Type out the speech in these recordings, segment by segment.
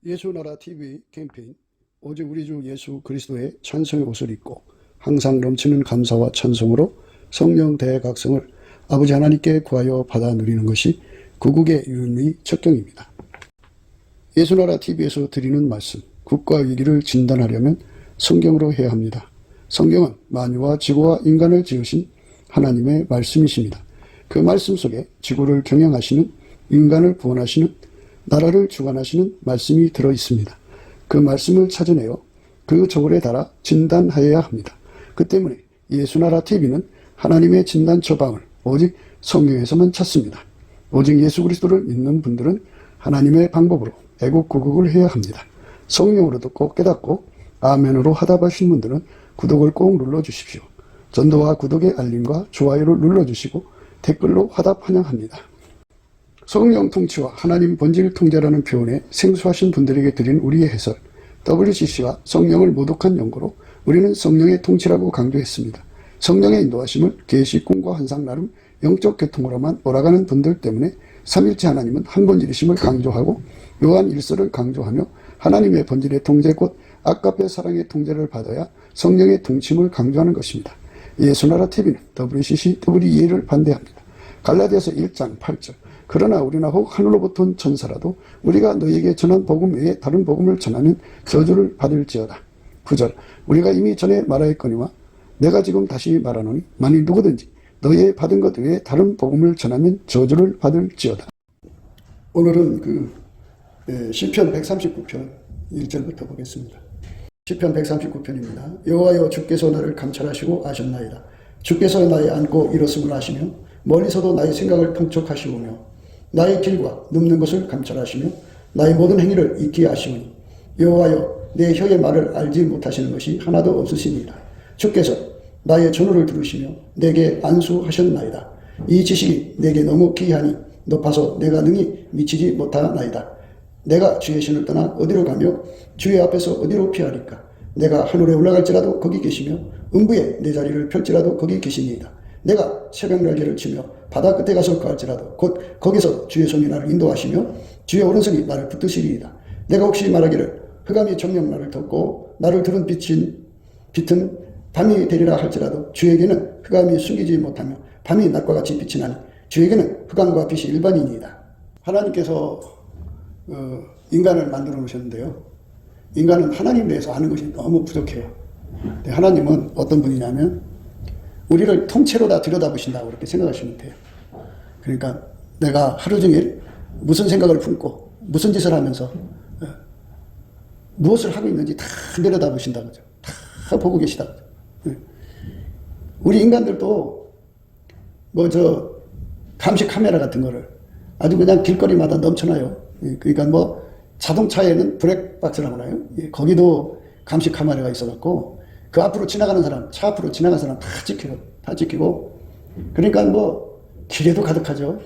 예수나라 TV 캠페인 오직 우리 주 예수 그리스도의 찬송의 옷을 입고 항상 넘치는 감사와 찬송으로 성령 대각성을 아버지 하나님께 구하여 받아 누리는 것이 구국의 유일의 척경입니다. 예수나라 TV에서 드리는 말씀, 국가 위기를 진단하려면 성경으로 해야 합니다. 성경은 만유와 지구와 인간을 지으신 하나님의 말씀이십니다. 그 말씀 속에 지구를 경영하시는, 인간을 구원하시는, 나라를 주관하시는 말씀이 들어 있습니다. 그 말씀을 찾아내어 그 저울에 달아 진단하여야 합니다. 그 때문에 예수나라 TV는 하나님의 진단 처방을 오직 성경에서만 찾습니다. 오직 예수 그리스도를 믿는 분들은 하나님의 방법으로 애국구국을 해야 합니다. 성령으로 듣고 깨닫고 아멘으로 화답하신 분들은 구독을 꼭 눌러주십시오. 전도와 구독의 알림과 좋아요를 눌러주시고 댓글로 화답 환영합니다. 성령 통치와 하나님 본질 통제라는 표현에 생소하신 분들에게 드린 우리의 해설, WCC가 성령을 모독한 연고로 우리는 성령의 통치라고 강조했습니다. 성령의 인도하심을 계시, 꿈과 환상 나름 영적 계통으로만 몰아가는 분들 때문에 삼일체 하나님은 한 본질이심을 강조하고 요한 1서를 강조하며 하나님의 본질의 통제 곧 아까페 사랑의 통제를 받아야 성령의 통치임을 강조하는 것입니다. 예수나라 TV는 WCC, WEA를 반대합니다. 갈라디아서 1장 8절 그러나 우리나 혹 하늘로부터 온 천사라도 우리가 너희에게 전한 복음 외에 다른 복음을 전하면 저주를 받을지어다. 9절 우리가 이미 전에 말하였거니와 내가 지금 다시 말하노니 만일 누구든지 너희의 받은 것 외에 다른 복음을 전하면 저주를 받을지어다. 오늘은 시편 139편 1절부터 보겠습니다. 시편 139편입니다. 여호와여 주께서 나를 감찰하시고 아셨나이다. 주께서 나의 안고 일었음을 아시며 멀리서도 나의 생각을 통촉하시오며 나의 길과 눕는 것을 감찰하시며 나의 모든 행위를 익히 아시오니 여호와여 내 혀의 말을 알지 못하시는 것이 하나도 없으시니이다. 주께서 나의 전후를 들으시며 내게 안수하셨나이다. 이 지식이 내게 너무 기이하니 높아서 내가 능히 미치지 못하나이다. 내가 주의 신을 떠나 어디로 가며 주의 앞에서 어디로 피하리까. 내가 하늘에 올라갈지라도 거기 계시며 음부에 내 자리를 펼지라도 거기 계시니이다. 내가 새벽 날개를 치며 바다 끝에 가서 거할지라도 곧 거기서 주의 손이 나를 인도하시며 주의 오른손이 나를 붙드시리이다. 내가 혹시 말하기를 흑암이 정녕 나를 덮고 나를 두른 빛은 밤이 되리라 할지라도 주에게는 흑암이 숨기지 못하며 밤이 낮과 같이 빛이 나니 주에게는 흑암과 빛이 일반이니이다. 하나님께서 인간을 만들어 놓으셨는데요. 인간은 하나님에 대해서 아는 것이 너무 부족해요. 하나님은 어떤 분이냐면 우리를 통째로 다 들여다보신다고 그렇게 생각하시면 돼요. 그러니까 내가 하루 종일 무슨 생각을 품고 무슨 짓을 하면서 무엇을 하고 있는지 다 내려다보신다고 그죠. 다 보고 계시다고. 우리 인간들도 감시 카메라 같은 거를 아주 그냥 길거리마다 넘쳐나요. 그러니까 자동차에는 블랙박스라고 하나요? 거기도 감시 카메라가 있어갖고 그 앞으로 지나가는 사람, 차 앞으로 지나가는 사람 다 찍혀요. 다 찍히고. 그러니까 길에도 가득하죠.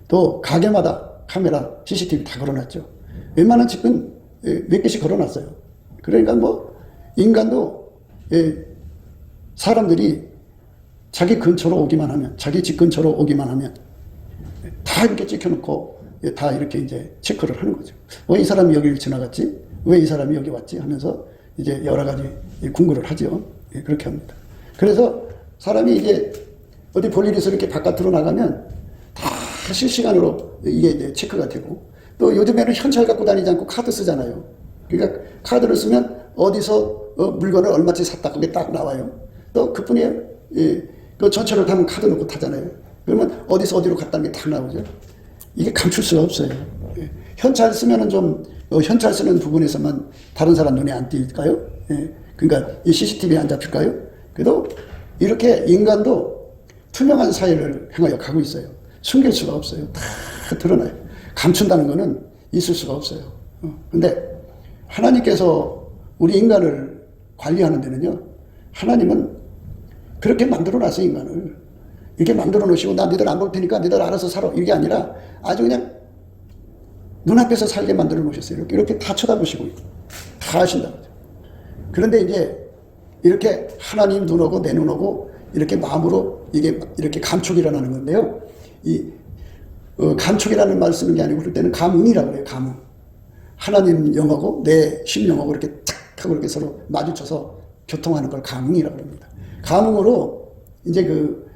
또 가게마다 카메라, CCTV 다 걸어놨죠. 웬만한 집은 몇 개씩 걸어놨어요. 그러니까 인간도 사람들이 자기 근처로 오기만 하면, 자기 집 근처로 오기만 하면 다 이렇게 찍혀놓고 다 이렇게 이제 체크를 하는 거죠. 왜 이 사람이 여기를 지나갔지? 왜 이 사람이 여기 왔지? 하면서 이제 여러 가지 궁금을 하죠. 그렇게 합니다. 그래서 사람이 이게 어디 볼 일이 있어 이렇게 바깥으로 나가면 다 실시간으로 이게 이제 체크가 되고 또 요즘에는 현찰 갖고 다니지 않고 카드 쓰잖아요. 그러니까 카드를 쓰면 어디서 물건을 얼마치 샀다 그게 딱 나와요. 또 그뿐이에요. 그 전철을 타면 카드 놓고 타잖아요. 그러면 어디서 어디로 갔다는 게 딱 나오죠. 이게 감출 수가 없어요. 현찰 쓰면은 현찰 쓰는 부분에서만 다른 사람 눈에 안 띄일까요? 그러니까 이 CCTV에 안 잡힐까요? 그래도 이렇게 인간도 투명한 사회를 향하여 가고 있어요. 숨길 수가 없어요. 다 드러나요. 감춘다는 거는 있을 수가 없어요. 근데 하나님께서 우리 인간을 관리하는 데는요, 하나님은 그렇게 만들어 놨어요, 인간을. 이렇게 만들어 놓으시고, 나 너희들 안 볼 테니까 너희들 알아서 살아. 이게 아니라 아주 그냥 눈앞에서 살게 만들어 놓으셨어요. 이렇게 다 쳐다보시고, 다 하신다고. 그런데 이제 이렇게 하나님 눈오고 내 눈오고 이렇게 마음으로 이게 이렇게 감촉이 일어나는 건데요. 감촉이라는 말 쓰는 게 아니고 그럴 때는 감흥이라고 그래요. 감흥. 하나님 영하고 내 심령하고 이렇게 탁 하고 이렇게 서로 마주쳐서 교통하는 걸 감흥이라고 합니다. 감흥으로 이제 그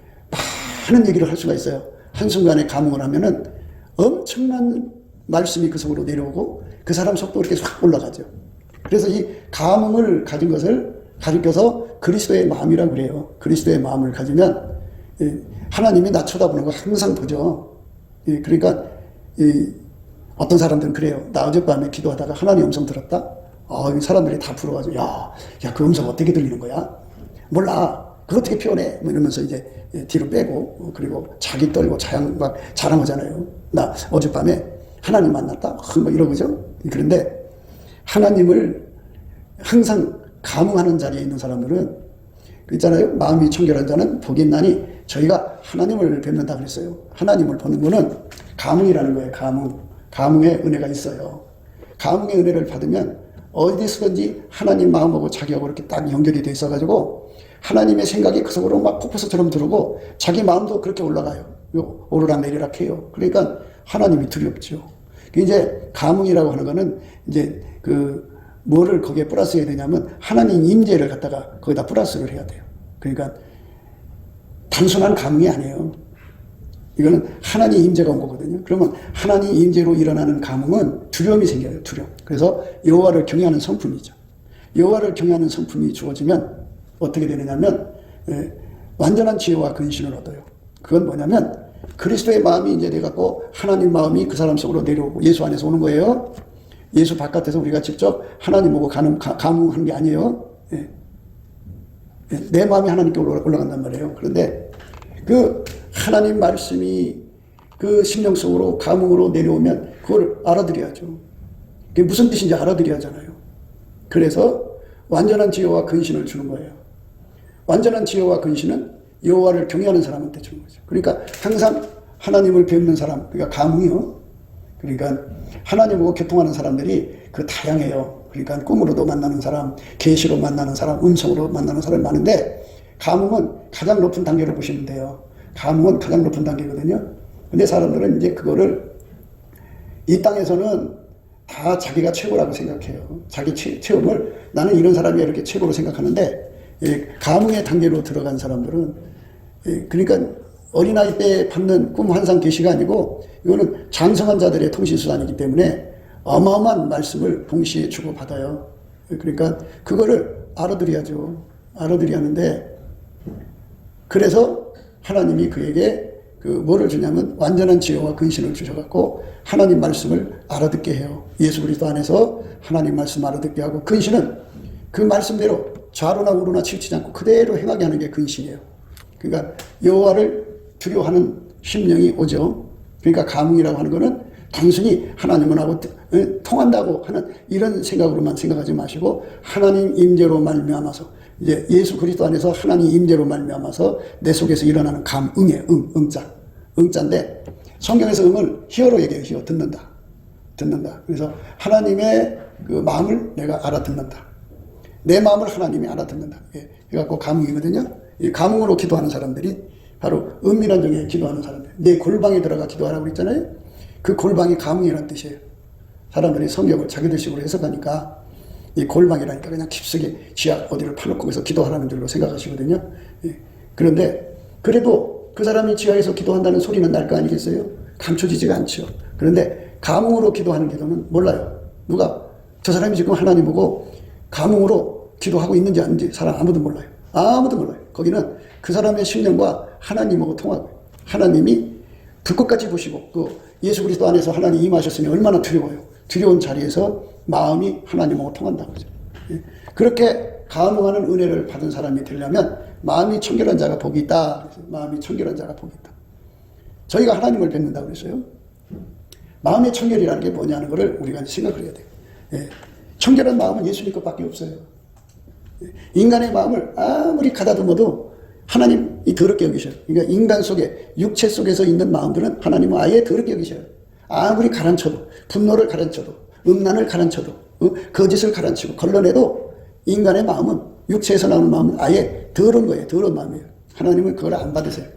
많은 얘기를 할 수가 있어요. 한순간에 감흥을 하면은 엄청난 말씀이 그 속으로 내려오고 그 사람 속도 이렇게 확 올라가죠. 그래서 이 감흥을 가진 것을 가리켜서 그리스도의 마음이라고 그래요. 그리스도의 마음을 가지면 하나님이 나 쳐다보는 거 항상 보죠. 그러니까 어떤 사람들은 그래요. 나 어젯밤에 기도하다가 하나님 음성 들었다? 사람들이 다 부러워가지고 야, 그 음성 어떻게 들리는 거야? 몰라. 그거 어떻게 표현해? 뭐 이러면서 이제 뒤로 빼고, 그리고 자기 떨고 막 자랑하잖아요. 나 어젯밤에 하나님 만났다? 뭐 이러고죠. 그런데 하나님을 항상 감흥하는 자리에 있는 사람들은 있잖아요. 마음이 청결한 자는 복이 있나니 저희가 하나님을 뵙는다 그랬어요. 하나님을 보는 거는 감흥이라는 거예요. 감흥의 은혜가 있어요. 감흥의 은혜를 받으면 어디서든지 하나님 마음하고 자기하고 이렇게 딱 연결이 돼 있어가지고 하나님의 생각이 그 속으로 막 폭포수처럼 들어오고 자기 마음도 그렇게 올라가요. 오르락 내리락 해요. 그러니까 하나님이 두렵죠. 이제 감흥이라고 하는 거는 이제 뭐를 거기에 플러스 해야 되냐면 하나님 임재를 갖다가 거기다 플러스를 해야 돼요. 그러니까 단순한 감흥이 아니에요. 이거는 하나님 임재가 온 거거든요. 그러면 하나님 임재로 일어나는 감흥은 두려움이 생겨요. 두려움. 그래서 여호와를 경외하는 성품이죠. 여호와를 경외하는 성품이 주어지면 어떻게 되느냐면 완전한 지혜와 근신을 얻어요. 그건 뭐냐면 그리스도의 마음이 이제 돼갖고 하나님 마음이 그 사람 속으로 내려오고 예수 안에서 오는 거예요. 예수 바깥에서 우리가 직접 하나님 보고 감흥하는 게 아니에요. 내 마음이 하나님께 올라간단 말이에요. 그런데 그 하나님 말씀이 그 심령 속으로 감흥으로 내려오면 그걸 알아들여야죠. 그게 무슨 뜻인지 알아들여야 하잖아요. 그래서 완전한 지혜와 근신을 주는 거예요. 완전한 지혜와 근신은 여호와를 경외하는 사람한테 주는 거죠. 그러니까 항상 하나님을 뵙는 사람, 그러니까 감흥이요. 그러니까 하나님하고 교통하는 사람들이 다양해요. 그러니까 꿈으로도 만나는 사람, 계시로 만나는 사람, 음성으로 만나는 사람이 많은데 감흥은 가장 높은 단계로 보시면 돼요. 감흥은 가장 높은 단계거든요. 근데 사람들은 이제 그거를 이 땅에서는 다 자기가 최고라고 생각해요. 자기 체험을 나는 이런 사람이 이렇게 최고로 생각하는데 감흥의 단계로 들어간 사람들은 그러니까 어린아이 때 받는 꿈 환상 계시가 아니고 이거는 장성한 자들의 통신수단이기 때문에 어마어마한 말씀을 동시에 주고받아요. 그러니까 그거를 알아들여야죠. 알아들여야 하는데 그래서 하나님이 그에게 뭐를 주냐면 완전한 지혜와 근신을 주셔갖고 하나님 말씀을 알아듣게 해요. 예수 그리스도 안에서 하나님 말씀 알아듣게 하고 근신은 그 말씀대로 좌로나 우로나 치우치지 않고 그대로 행하게 하는 게 근신이에요. 그러니까 여호와를 두려워하는 심령이 오죠. 그러니까 감흥이라고 하는 거는 단순히 하나님은 하고 통한다고 하는 이런 생각으로만 생각하지 마시고 하나님 임재로 말미암아서 이제 예수 그리스도 안에서 하나님 임재로 말미암아서 내 속에서 일어나는 감응이에요. 응자인데 성경에서 응을 히어로 얘기해요. 히어 듣는다. 그래서 하나님의 그 마음을 내가 알아듣는다. 내 마음을 하나님이 알아듣는다. 그래갖고 감흥이거든요. 이 감흥으로 기도하는 사람들이 바로 은밀한 중에 기도하는 사람들. 내 골방에 들어가 기도하라고 그랬잖아요. 그 골방이 감흥이라는 뜻이에요. 사람들이 성경을 자기들 식으로 해석하니까 이 골방이라니까 그냥 깊숙이 지하 어디를 파놓고 거기서 기도하라는 줄로 생각하시거든요. 그런데 그래도 그 사람이 지하에서 기도한다는 소리는 날 거 아니겠어요? 감춰지지가 않죠. 그런데 감흥으로 기도하는 기도는 몰라요. 누가 저 사람이 지금 하나님 보고 감흥으로 기도하고 있는지 아닌지 사람 아무도 몰라요. 아무도 몰라요. 거기는 그 사람의 심령과 하나님하고 통하고 하나님이 불꽃같이 보시고 그 예수 그리스도 안에서 하나님 임하셨으니 얼마나 두려워요. 두려운 자리에서 마음이 하나님하고 통한다는 거죠. 그렇게 감흥하는 은혜를 받은 사람이 되려면 마음이 청결한 자가 복이 있다. 마음이 청결한 자가 복이 있다. 저희가 하나님을 뵙는다고 그랬어요. 마음의 청결이라는 게 뭐냐는 것을 우리가 생각을 해야 돼요. 청결한 마음은 예수님 것밖에 없어요. 인간의 마음을 아무리 가다듬어도 하나님이 더럽게 여기셔요. 그러니까 인간 속에 육체 속에서 있는 마음들은 하나님은 아예 더럽게 여기셔요. 아무리 가라앉혀도 분노를 가라앉혀도 음란을 가라앉혀도 거짓을 가라앉히고 걸러내도 인간의 마음은 육체에서 나오는 마음은 아예 더러운 거예요. 더러운 마음이에요. 하나님은 그걸 안 받으세요.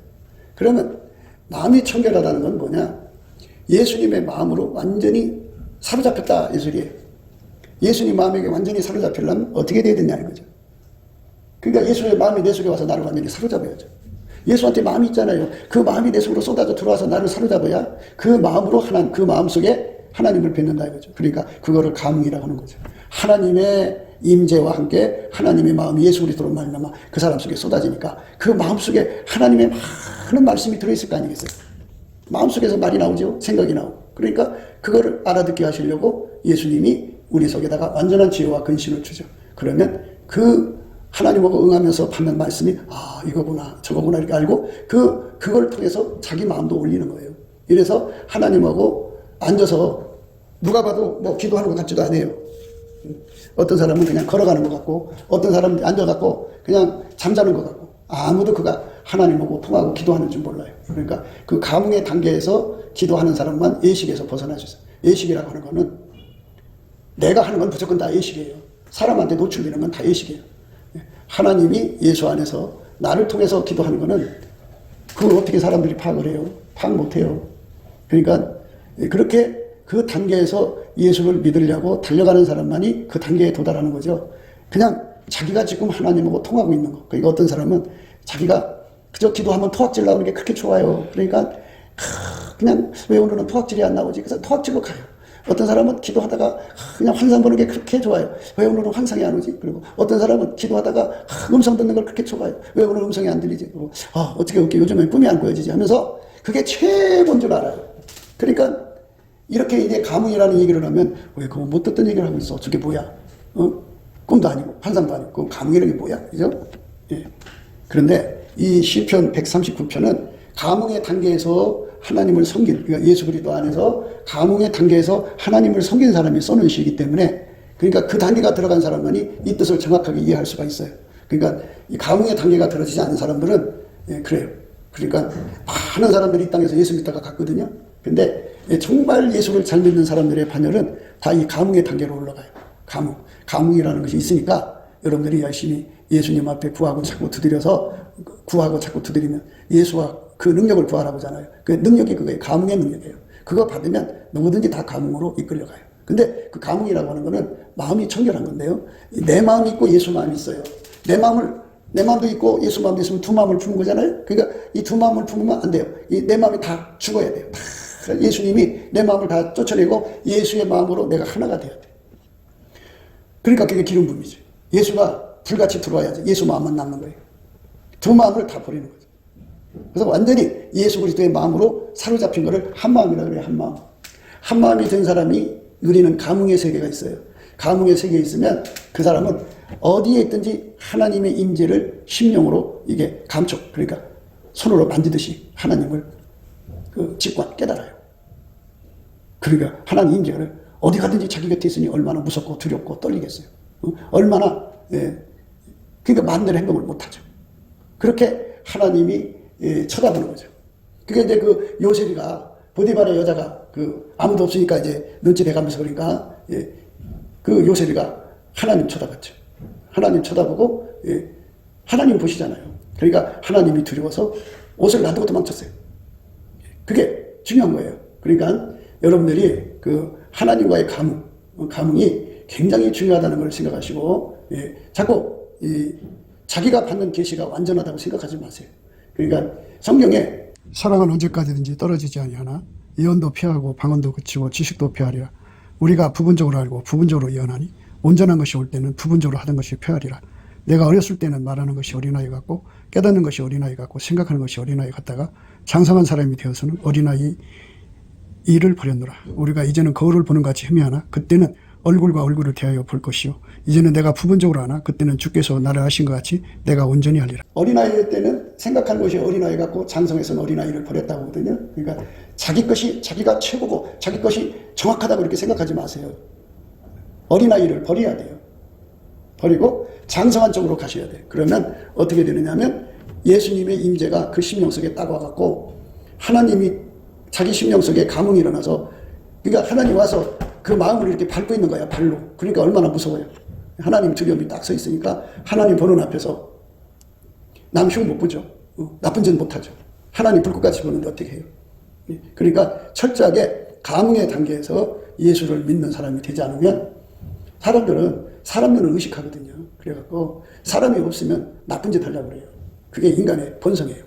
그러면 마음이 청결하다는 건 뭐냐? 예수님의 마음으로 완전히 사로잡혔다 이 소리예요. 예수님 마음에게 완전히 사로잡히려면 어떻게 돼야 되냐는 거죠. 그러니까 예수의 마음이 내 속에 와서 나를 완전히 사로잡아야죠. 예수한테 마음이 있잖아요. 그 마음이 내 속으로 쏟아져 들어와서 나를 사로잡아야 그 마음으로 그 마음 속에 하나님을 뵙는다 이거죠. 그러니까 그거를 감흥이라고 하는 거죠. 하나님의 임재와 함께 하나님의 마음이 예수 그리스도로 말미암아 그 사람 속에 쏟아지니까 그 마음 속에 하나님의 많은 말씀이 들어있을 거 아니겠어요. 마음 속에서 말이 나오죠. 생각이 나오고. 그러니까 그거를 알아듣게 하시려고 예수님이 우리 속에다가 완전한 지혜와 근신을 주죠. 그러면 그 하나님하고 응하면서 받는 말씀이 이거구나 저거구나 이렇게 알고 그걸 통해서 자기 마음도 올리는 거예요. 이래서 하나님하고 앉아서 누가 봐도 뭐 기도하는 것 같지도 않아요. 어떤 사람은 그냥 걸어가는 것 같고 어떤 사람은 앉아갖고 그냥 잠자는 것 같고 아무도 그가 하나님하고 통하고 기도하는 줄 몰라요. 그러니까 그 감흥의 단계에서 기도하는 사람만 예식에서 벗어날 수 있어요. 예식이라고 하는 거는 내가 하는 건 무조건 다 예식이에요. 사람한테 노출되는 건 다 예식이에요. 하나님이 예수 안에서 나를 통해서 기도하는 거는 그걸 어떻게 사람들이 파악을 해요? 파악 못해요. 그러니까 그렇게 그 단계에서 예수를 믿으려고 달려가는 사람만이 그 단계에 도달하는 거죠. 그냥 자기가 지금 하나님하고 통하고 있는 거. 그러니까 어떤 사람은 자기가 그저 기도하면 토악질 나오는 게 그렇게 좋아요. 그러니까 그냥 왜 오늘은 토악질이 안 나오지? 그래서 토악질로 가요. 어떤 사람은 기도하다가 그냥 환상 보는 게 그렇게 좋아요. 왜 오늘은 환상이 안 오지? 그리고 어떤 사람은 기도하다가 음성 듣는 걸 그렇게 좋아해요. 왜 오늘 음성이 안 들리지? 그리고 어떻게 요즘엔 꿈이 안 꾸어지지? 하면서 그게 최고인 줄 알아요. 그러니까 이렇게 이제 감흥이라는 얘기를 하면 왜 그거 못 듣던 얘기를 하고 있어? 저게 뭐야? 꿈도 아니고 환상도 아니고 그럼 감흥이라는 게 뭐야? 그죠? 예. 그런데 이 시편 139편은 감흥의 단계에서 하나님을 섬긴, 그러니까 예수 그리스도 안에서 감흥의 단계에서 하나님을 섬긴 사람이 써놓은 시이기 때문에 그러니까 그 단계가 들어간 사람만이 이 뜻을 정확하게 이해할 수가 있어요. 그러니까 이 감흥의 단계가 들어지지 않은 사람들은 그래요. 그러니까 많은 사람들이 이 땅에서 예수 믿다가 갔거든요. 근데 정말 예수를 잘 믿는 사람들의 반열은 다 이 감흥의 단계로 올라가요. 감흥이라는 것이 있으니까 여러분들이 열심히 예수님 앞에 구하고 자꾸 두드려서 구하고 자꾸 두드리면 예수와 그 능력을 구하라고 하잖아요. 그 능력이 그거예요. 감흥의 능력이에요. 그거 받으면 누구든지 다 감흥으로 이끌려가요. 근데 그 감흥이라고 하는 거는 마음이 청결한 건데요. 내 마음이 있고 예수 마음이 있어요. 내 마음도 있고 예수 마음도 있으면 두 마음을 품은 거잖아요. 그러니까 이 두 마음을 품으면 안 돼요. 내 마음이 다 죽어야 돼요. 다 예수님이 내 마음을 다 쫓아내고 예수의 마음으로 내가 하나가 돼야 돼. 그러니까 그게 기름 부음이죠. 예수가 불같이 들어와야지 예수 마음만 남는 거예요. 두 마음을 다 버리는 거죠. 그래서 완전히 예수 그리스도의 마음으로 사로잡힌 거를 한 마음이라고 그래요. 한 마음. 한 마음이 된 사람이 누리는 감흥의 세계가 있어요. 감흥의 세계에 있으면 그 사람은 어디에 있든지 하나님의 임재를 심령으로 이게 감촉, 그러니까 손으로 만지듯이 하나님을 직관 깨달아요. 그러니까 하나님 임재를 어디 가든지 자기 곁에 있으니 얼마나 무섭고 두렵고 떨리겠어요. 얼마나 그러니까 마음대로 행동을 못하죠. 그렇게 하나님이 쳐다보는 거죠. 그게 이제 그 요셉이가 보디발의 여자가 아무도 없으니까 이제 눈치 대가면서 그러니까 그 요셉이가 하나님 쳐다봤죠. 하나님 쳐다보고 하나님 보시잖아요. 그러니까 하나님이 두려워서 옷을 놔두고 도망쳤어요. 그게 중요한 거예요. 그러니까 여러분들이 그 하나님과의 감흥이 굉장히 중요하다는 걸 생각하시고 자꾸 자기가 받는 계시가 완전하다고 생각하지 마세요. 그러니까 성경에 사랑은 언제까지든지 떨어지지 아니하나 예언도 피하고 방언도 그치고 지식도 피하리라. 우리가 부분적으로 알고 부분적으로 예언하니 온전한 것이 올 때는 부분적으로 하던 것이 피하리라. 내가 어렸을 때는 말하는 것이 어린아이 같고 깨닫는 것이 어린아이 같고 생각하는 것이 어린아이 같다가 장성한 사람이 되어서는 어린아이 일을 버렸노라. 우리가 이제는 거울을 보는 같이 헤매하나 그때는 얼굴과 얼굴을 대하여 볼 것이요 이제는 내가 부분적으로 하나 그때는 주께서 나를 하신 것 같이 내가 온전히 하리라. 어린아이 때는 생각하는 것이 어린아이 같고 장성해서는 어린아이를 버렸다고 하거든요. 그러니까 자기 것이 자기가 최고고 자기 것이 정확하다고 이렇게 생각하지 마세요. 어린아이를 버려야 돼요. 버리고 장성한 쪽으로 가셔야 돼요. 그러면 어떻게 되느냐면 예수님의 임재가 그 심령 속에 딱 와갖고 하나님이 자기 심령 속에 감흥이 일어나서 그러니까 하나님 와서 그 마음을 이렇게 밟고 있는 거야, 발로. 그러니까 얼마나 무서워요. 하나님 두려움이 딱 서 있으니까 하나님 보는 앞에서 남 흉 못 보죠. 나쁜 짓 못 하죠. 하나님 불꽃같이 보는데 어떻게 해요? 그러니까 철저하게 감흥의 단계에서 예수를 믿는 사람이 되지 않으면 사람들은 사람 눈을 의식하거든요. 그래갖고 사람이 없으면 나쁜 짓 하려고 그래요. 그게 인간의 본성이에요.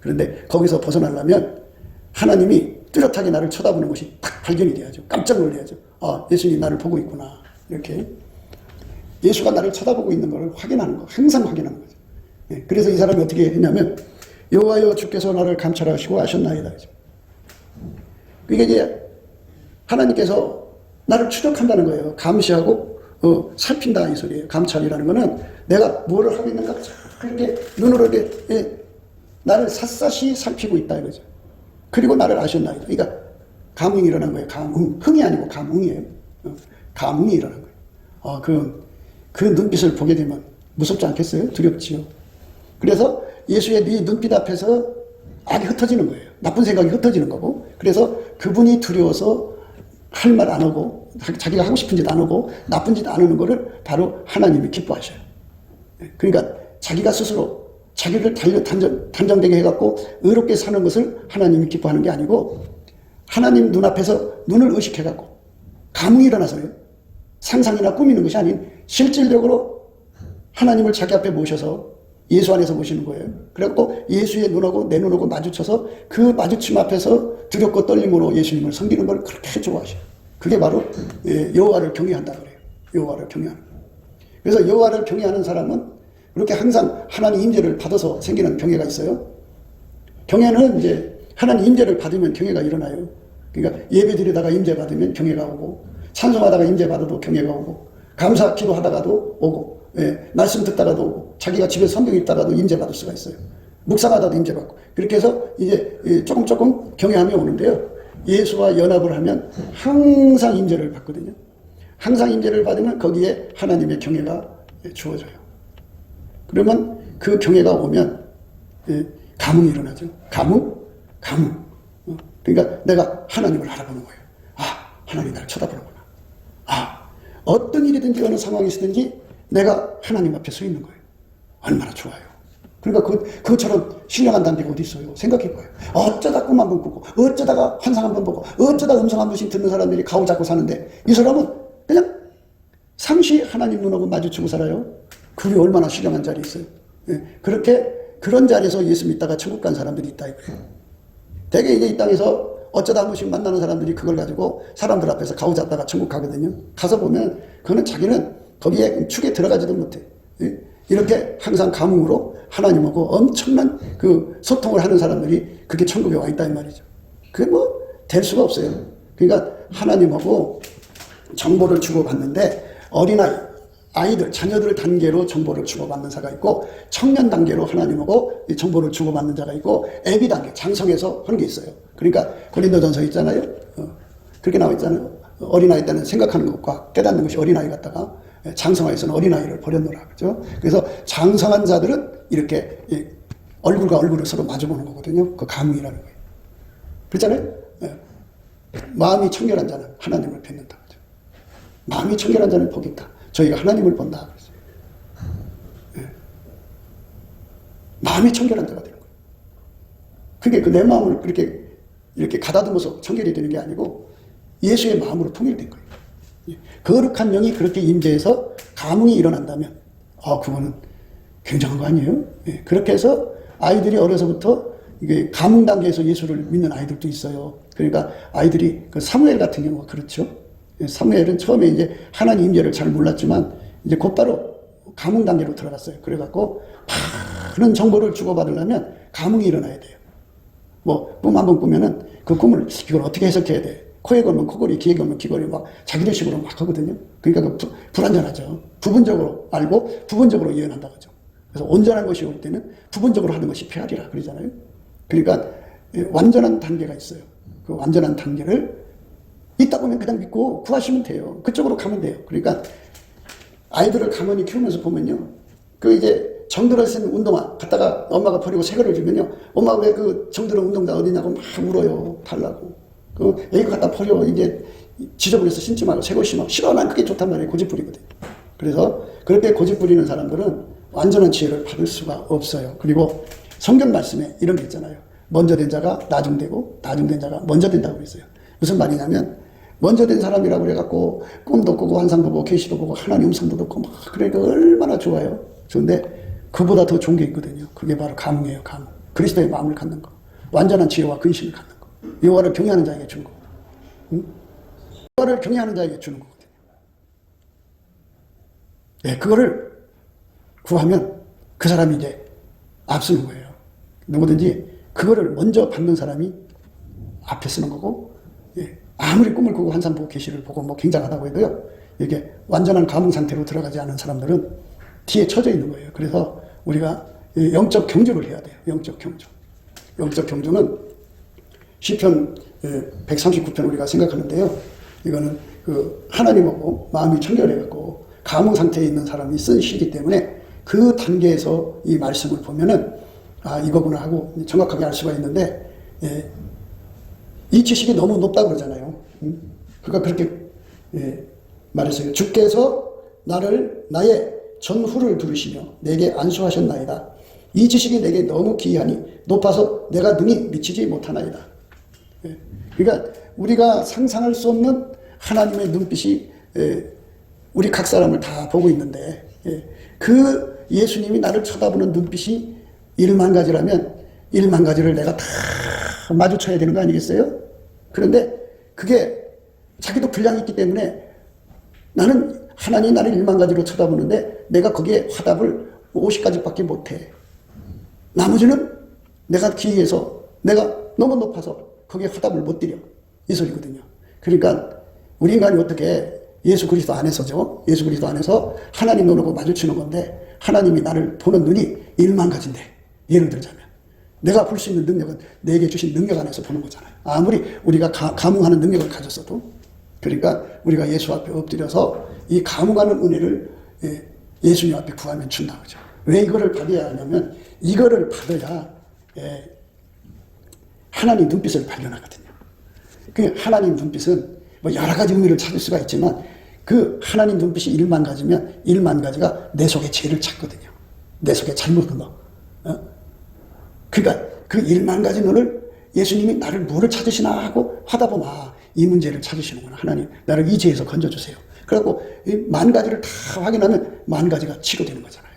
그런데 거기서 벗어나려면 하나님이 뚜렷하게 나를 쳐다보는 것이 딱 발견이 돼야죠. 깜짝 놀라야죠. 아, 예수님이 나를 보고 있구나. 이렇게 예수가 나를 쳐다보고 있는 걸 확인하는 거, 항상 확인하는 거죠. 그래서 이 사람이 어떻게 했냐면 여호와여 주께서 나를 감찰하시고 아셨나이다. 그게 이제 하나님께서 나를 추적한다는 거예요. 감시하고 살핀다 이 소리예요. 감찰이라는 거는 내가 뭐를 하고 있는가 그렇게 눈으로 이렇게 나를 샅샅이 살피고 있다 이거죠. 그리고 나를 아셨나이다. 그러니까 감흥이 일어난 거예요. 감흥. 흥이 아니고 감흥이에요. 감흥이 일어난 거예요. 그 눈빛을 보게 되면 무섭지 않겠어요? 두렵지요. 그래서 예수의 네 눈빛 앞에서 악이 흩어지는 거예요. 나쁜 생각이 흩어지는 거고. 그래서 그분이 두려워서 할 말 안 하고 자기가 하고 싶은 짓 안 하고 나쁜 짓 안 하는 거를 바로 하나님이 기뻐하셔요. 그러니까 자기가 스스로 자기를 단정되게 해갖고 의롭게 사는 것을 하나님이 기뻐하는 게 아니고 하나님 눈앞에서 눈을 의식해갖고 감흥이 일어나서요. 상상이나 꾸미는 것이 아닌 실질적으로 하나님을 자기 앞에 모셔서 예수 안에서 모시는 거예요. 그래갖고 예수의 눈하고 내 눈하고 마주쳐서 그 마주침 앞에서 두렵고 떨림으로 예수님을 섬기는 걸 그렇게 좋아하셔요. 그게 바로 여호와를 경외한다 그래요. 여호와를 경외하는 거예요. 그래서 여호와를 경외하는 사람은 그렇게 항상 하나님 임재를 받아서 생기는 경외가 있어요. 경외는 이제 하나님 임재를 받으면 경외가 일어나요. 그러니까 예배 드리다가 임재 받으면 경외가 오고 찬송하다가 임재 받아도 경외가 오고 감사 기도하다가도 오고 말씀 듣다가도 오고 자기가 집에 성경 읽다가도 임재 받을 수가 있어요. 묵상하다도 임재 받고 그렇게 해서 이제 조금 경외함이 오는데요. 예수와 연합을 하면 항상 임재를 받거든요. 항상 임재를 받으면 거기에 하나님의 경외가 주어져요. 그러면 그 경외가 오면 감흥이 일어나죠. 감흥. 그러니까 내가 하나님을 알아보는 거예요. 아, 하나님이 나를 쳐다보는구나. 아, 어떤 일이든지 어느 상황이 있든지 내가 하나님 앞에 서 있는 거예요. 얼마나 좋아요. 그러니까 그것처럼 신령한 단계가 어디 있어요. 생각해봐요. 어쩌다 꿈 한 번 꾸고 어쩌다가 환상 한 번 보고 어쩌다 음성 한 번씩 듣는 사람들이 가오 잡고 사는데 이 사람은 그냥 상시 하나님 눈하고 마주치고 살아요. 그게 얼마나 신령한 자리 있어요. 그렇게 그런 자리에서 예수 믿다가 천국 간 사람들이 있다 이거예요. 대개 이제 이 땅에서 어쩌다 한 번씩 만나는 사람들이 그걸 가지고 사람들 앞에서 가오 잡다가 천국 가거든요. 가서 보면 그거는 자기는 거기에 축에 들어가지도 못해. 이렇게 항상 감흥으로 하나님하고 엄청난 그 소통을 하는 사람들이 그게 천국에 와 있다 이 말이죠. 그게 뭐 될 수가 없어요. 그러니까 하나님하고 정보를 주고받는데 어린아이, 아이들, 자녀들 단계로 정보를 주고받는 자가 있고 청년 단계로 하나님하고 정보를 주고받는 자가 있고 애비 단계, 장성해서 하는 게 있어요. 그러니까 고린도전서 있잖아요. 그렇게 나와 있잖아요. 어린아이 때는 생각하는 것과 깨닫는 것이 어린아이 같다가 장성아에서는 어린아이를 버렸노라. 그죠? 그래서 장성한 자들은 이렇게 얼굴과 얼굴을 서로 마주보는 거거든요. 그 감흥이라는 거예요. 그렇잖아요? 마음이 청결한 자는 하나님을 뵙는다. 그죠? 마음이 청결한 자는 보겠다. 저희가 하나님을 본다. 마음이 청결한 자가 되는 거예요. 그게 내 마음을 그렇게 이렇게 가다듬어서 청결이 되는 게 아니고 예수의 마음으로 통일된 거예요. 거룩한 영이 그렇게 임재해서 감흥이 일어난다면 그거는 굉장한 거 아니에요? 그렇게 해서 아이들이 어려서부터 이게 감흥 단계에서 예수를 믿는 아이들도 있어요. 그러니까 아이들이 그 사무엘 같은 경우가 그렇죠. 사무엘은 처음에 이제 하나님 임재를 잘 몰랐지만 이제 곧바로 감흥 단계로 들어갔어요. 그래갖고 많은 정보를 주고받으려면 감흥이 일어나야 돼요. 뭐 꿈 한 번 꾸면은 그 꿈을 이걸 어떻게 해석해야 돼? 코에 걸면 코걸이, 귀에 걸면 귀걸이 막 자기들 식으로 막 하거든요. 그러니까 불완전하죠. 부분적으로 알고 부분적으로 예언한다 그죠. 그래서 온전한 것이 올 때는 부분적으로 하는 것이 페아리라 그러잖아요. 그러니까 완전한 단계가 있어요. 그 완전한 단계를 있다 보면 그냥 믿고 구하시면 돼요. 그쪽으로 가면 돼요. 그러니까 아이들을 가만히 키우면서 보면요. 그 이제 정들어 쓴 운동화 갖다가 엄마가 버리고 새 거를 주면요. 엄마가 왜 그 정들어 운동화 어디냐고 막 울어요. 달라고. 그 애기 갖다 버려. 이제 지저분해서 신지 말고 새 거 신어. 싫어. 난 그게 좋단 말이에요. 고집부리거든. 그래서 그렇게 고집부리는 사람들은 완전한 지혜를 받을 수가 없어요. 그리고 성경 말씀에 이런 게 있잖아요. 먼저 된 자가 나중되고 나중된 자가 먼저 된다고 그랬어요. 무슨 말이냐면 먼저 된 사람이라고 그래갖고 꿈도 꾸고 환상도 보고 계시도 보고 하나님 음성도 듣고 막 그러니까 얼마나 좋아요. 그런데 그보다 더 좋은 게 있거든요. 그게 바로 감흥이에요. 감흥. 그리스도의 마음을 갖는 거. 완전한 지혜와 근심을 갖는 거. 여호와를 경외하는 자에게 주는 거거든요. 응? 여호와를 경외하는 자에게 주는 거거든요. 네, 그거를 구하면 그 사람이 이제 앞서는 거예요. 누구든지 그거를 먼저 받는 사람이 앞에 서는 거고, 예, 아무리 꿈을 꾸고 환상 보고 계시를 보고 뭐 굉장하다고 해도요, 이게 완전한 감흥 상태로 들어가지 않은 사람들은 뒤에 처져 있는 거예요. 그래서 우리가 영적 경주를 해야 돼요. 영적 경주. 영적 경주는 시편 139편 우리가 생각하는데요. 이거는 그 하나님하고 마음이 청결해갖고 감흥 상태에 있는 사람이 쓴 시이기 때문에 그 단계에서 이 말씀을 보면은 아 이거구나 하고 정확하게 알 수가 있는데, 예, 이 지식이 너무 높다고 그러잖아요. 그가 그렇게 말했어요. 주께서 나의 전후를 들으시며 내게 안수하셨나이다. 이 지식이 내게 너무 기이하니 높아서 내가 능히 미치지 못하나이다. 예, 그러니까 우리가 상상할 수 없는 하나님의 눈빛이 우리 각 사람을 다 보고 있는데, 그 예수님이 나를 쳐다보는 눈빛이 1만 가지라면 1만 가지를 내가 다 마주쳐야 되는 거 아니겠어요? 그런데 그게 자기도 분량이 있기 때문에 나는 하나님이 나를 1만 가지로 쳐다보는데 내가 거기에 화답을 50가지밖에 못해. 나머지는 내가 기이해서 내가 너무 높아서 거기에 화답을 못 드려. 이 소리거든요. 그러니까 우리 인간이 어떻게 예수 그리스도 안에서죠. 예수 그리스도 안에서 하나님 눈하고 마주치는 건데 하나님이 나를 보는 눈이 1만 가지인데, 예를 들자면 내가 볼 수 있는 능력은 내게 주신 능력 안에서 보는 거잖아요. 아무리 우리가 감흥하는 능력을 가졌어도. 그러니까 우리가 예수 앞에 엎드려서 이 감흥하는 은혜를 예수님 앞에 구하면 준다 그죠. 왜 이거를 받아야 하냐면 이거를 받아야 하나님 눈빛을 발견하거든요. 그 하나님 눈빛은 뭐 여러 가지 의미를 찾을 수가 있지만 그 하나님 눈빛이 1만 가지면 1만 가지가 내 속에 죄를 찾거든요. 내 속에 잘못한 거. 그러니까 그 1만 가지 눈을 예수님이 나를 뭐를 찾으시나 하고 하다 보면 이 문제를 찾으시는구나. 하나님 나를 이 죄에서 건져주세요. 그래갖고 만 가지를 다 확인하면 만 가지가 치료되는 거잖아요.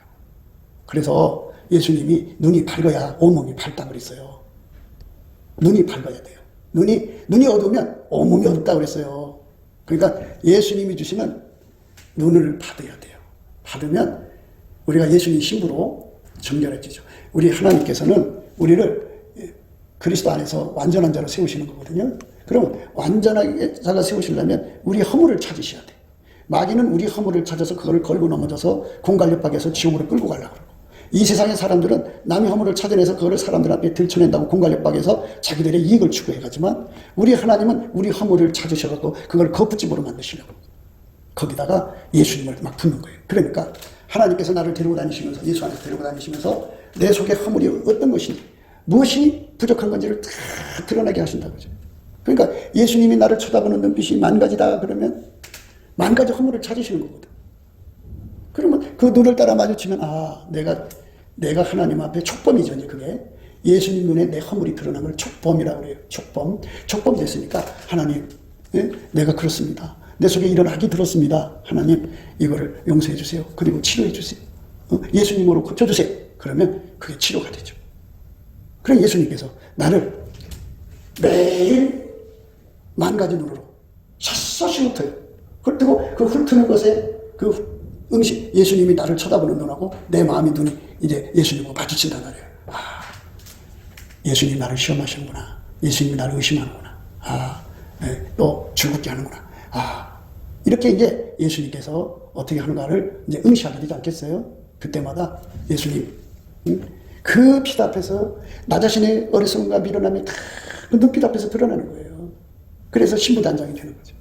그래서 예수님이 눈이 밝아야 온몸이 밝다고 그랬어요. 눈이 밝아야 돼요. 눈이 어두우면 온몸이 어둡다고 그랬어요. 그러니까 예수님이 주시는 눈을 받아야 돼요. 받으면 우리가 예수님 신부로 정결해지죠. 우리 하나님께서는 우리를 그리스도 안에서 완전한 자로 세우시는 거거든요. 그러면 완전하게 자가 세우시려면 우리 허물을 찾으셔야 돼. 마귀는 우리 허물을 찾아서 그걸 걸고 넘어져서 공갈협박에서 지옥으로 끌고 가려고 그러고, 이 세상의 사람들은 남의 허물을 찾아내서 그거를 사람들 앞에 들춰낸다고 공갈협박에서 자기들의 이익을 추구해가지만 우리 하나님은 우리 허물을 찾으셔서 그걸 거푸집으로 만드시려고 거기다가 예수님을 막 붓는 거예요. 그러니까 하나님께서 나를 데리고 다니시면서, 예수 안에서 데리고 다니시면서 내 속에 허물이 어떤 것인지, 무엇이 부족한 건지를 다 드러나게 하신다고 그러죠. 그러니까 예수님이 나를 쳐다보는 눈빛이 만 가지다 그러면 만 가지 허물을 찾으시는 거거든. 그러면 그 눈을 따라 마주치면 내가 하나님 앞에 촉범이죠. 이제 그게 예수님 눈에 내 허물이 드러난 걸 촉범이라고 그래요. 촉범 됐으니까 하나님, 내가 그렇습니다. 내 속에 이런 악이 들었습니다. 하나님 이거를 용서해 주세요. 그리고 치료해 주세요. 예수님으로 고쳐주세요. 그러면 그게 치료가 되죠. 그래 예수님께서 나를 매일 만 가지 눈으로 샅샅이 훑어요. 훑고 그 훑는 것에 그 응시, 예수님이 나를 쳐다보는 눈하고 내 마음의 눈이 이제 예수님하고 마주친단 말이에요. 예수님 나를 시험하시는구나. 예수님이 나를 의심하는구나. 또 즐겁게 하는구나. 이렇게 이제 예수님께서 어떻게 하는가를 이제 응시하게 되지 않겠어요? 그때마다 예수님, 그 빛 앞에서 나 자신의 어리석음과 미련함이 다 그 눈빛 앞에서 드러나는 거예요. 그래서 신부단장이 되는 거죠.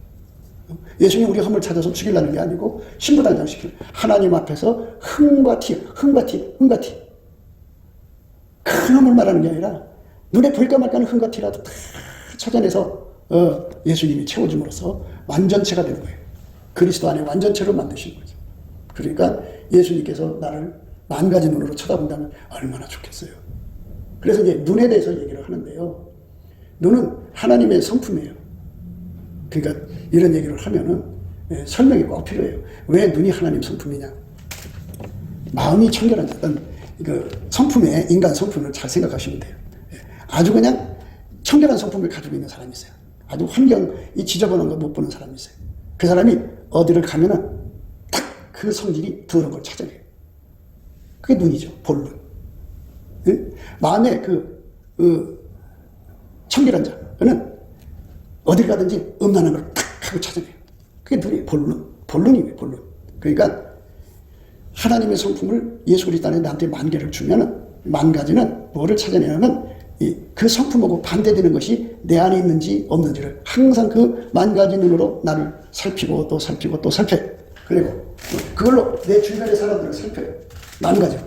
예수님 우리 허물 찾아서 죽이려는 게 아니고 신부단장 시키는, 하나님 앞에서 흥과 티. 큰 허물 말하는 게 아니라 눈에 보일까 말까 하는 흥과 티라도 다 찾아내서 예수님이 채워줌으로써 완전체가 되는 거예요. 그리스도 안에 완전체로 만드시는 거죠. 그러니까 예수님께서 나를 만 가지 눈으로 쳐다본다면 얼마나 좋겠어요. 그래서 이제 눈에 대해서 얘기를 하는데요. 눈은 하나님의 성품이에요. 그러니까 이런 얘기를 하면은 설명이 꼭 필요해요. 왜 눈이 하나님 성품이냐? 마음이 청결한 어떤 그 성품에 인간 성품을 잘 생각하시면 돼요. 아주 그냥 청결한 성품을 가지고 있는 사람이 있어요. 아주 환경이 지저분한 거 못 보는 사람이 있어요. 그 사람이 어디를 가면은 딱 그 성질이 더러운 걸 찾아내요. 그게 눈이죠. 본눈. 마음에 청결한 자는 어딜 가든지 음란한 걸 탁 하고 찾아내요. 그게 눈이 본눈이에요. 본눈. 그러니까 하나님의 성품을 예수 그리스도 안에 나한테 10,000개를 주면은 10,000가지는 뭐를 찾아내냐면 그 성품하고 반대되는 것이 내 안에 있는지 없는지를 항상 그 10,000가지 눈으로 나를 살피고 또 살피고 또 살펴요. 그리고 그걸로 내 주변의 사람들을 살펴요. 10,000가지.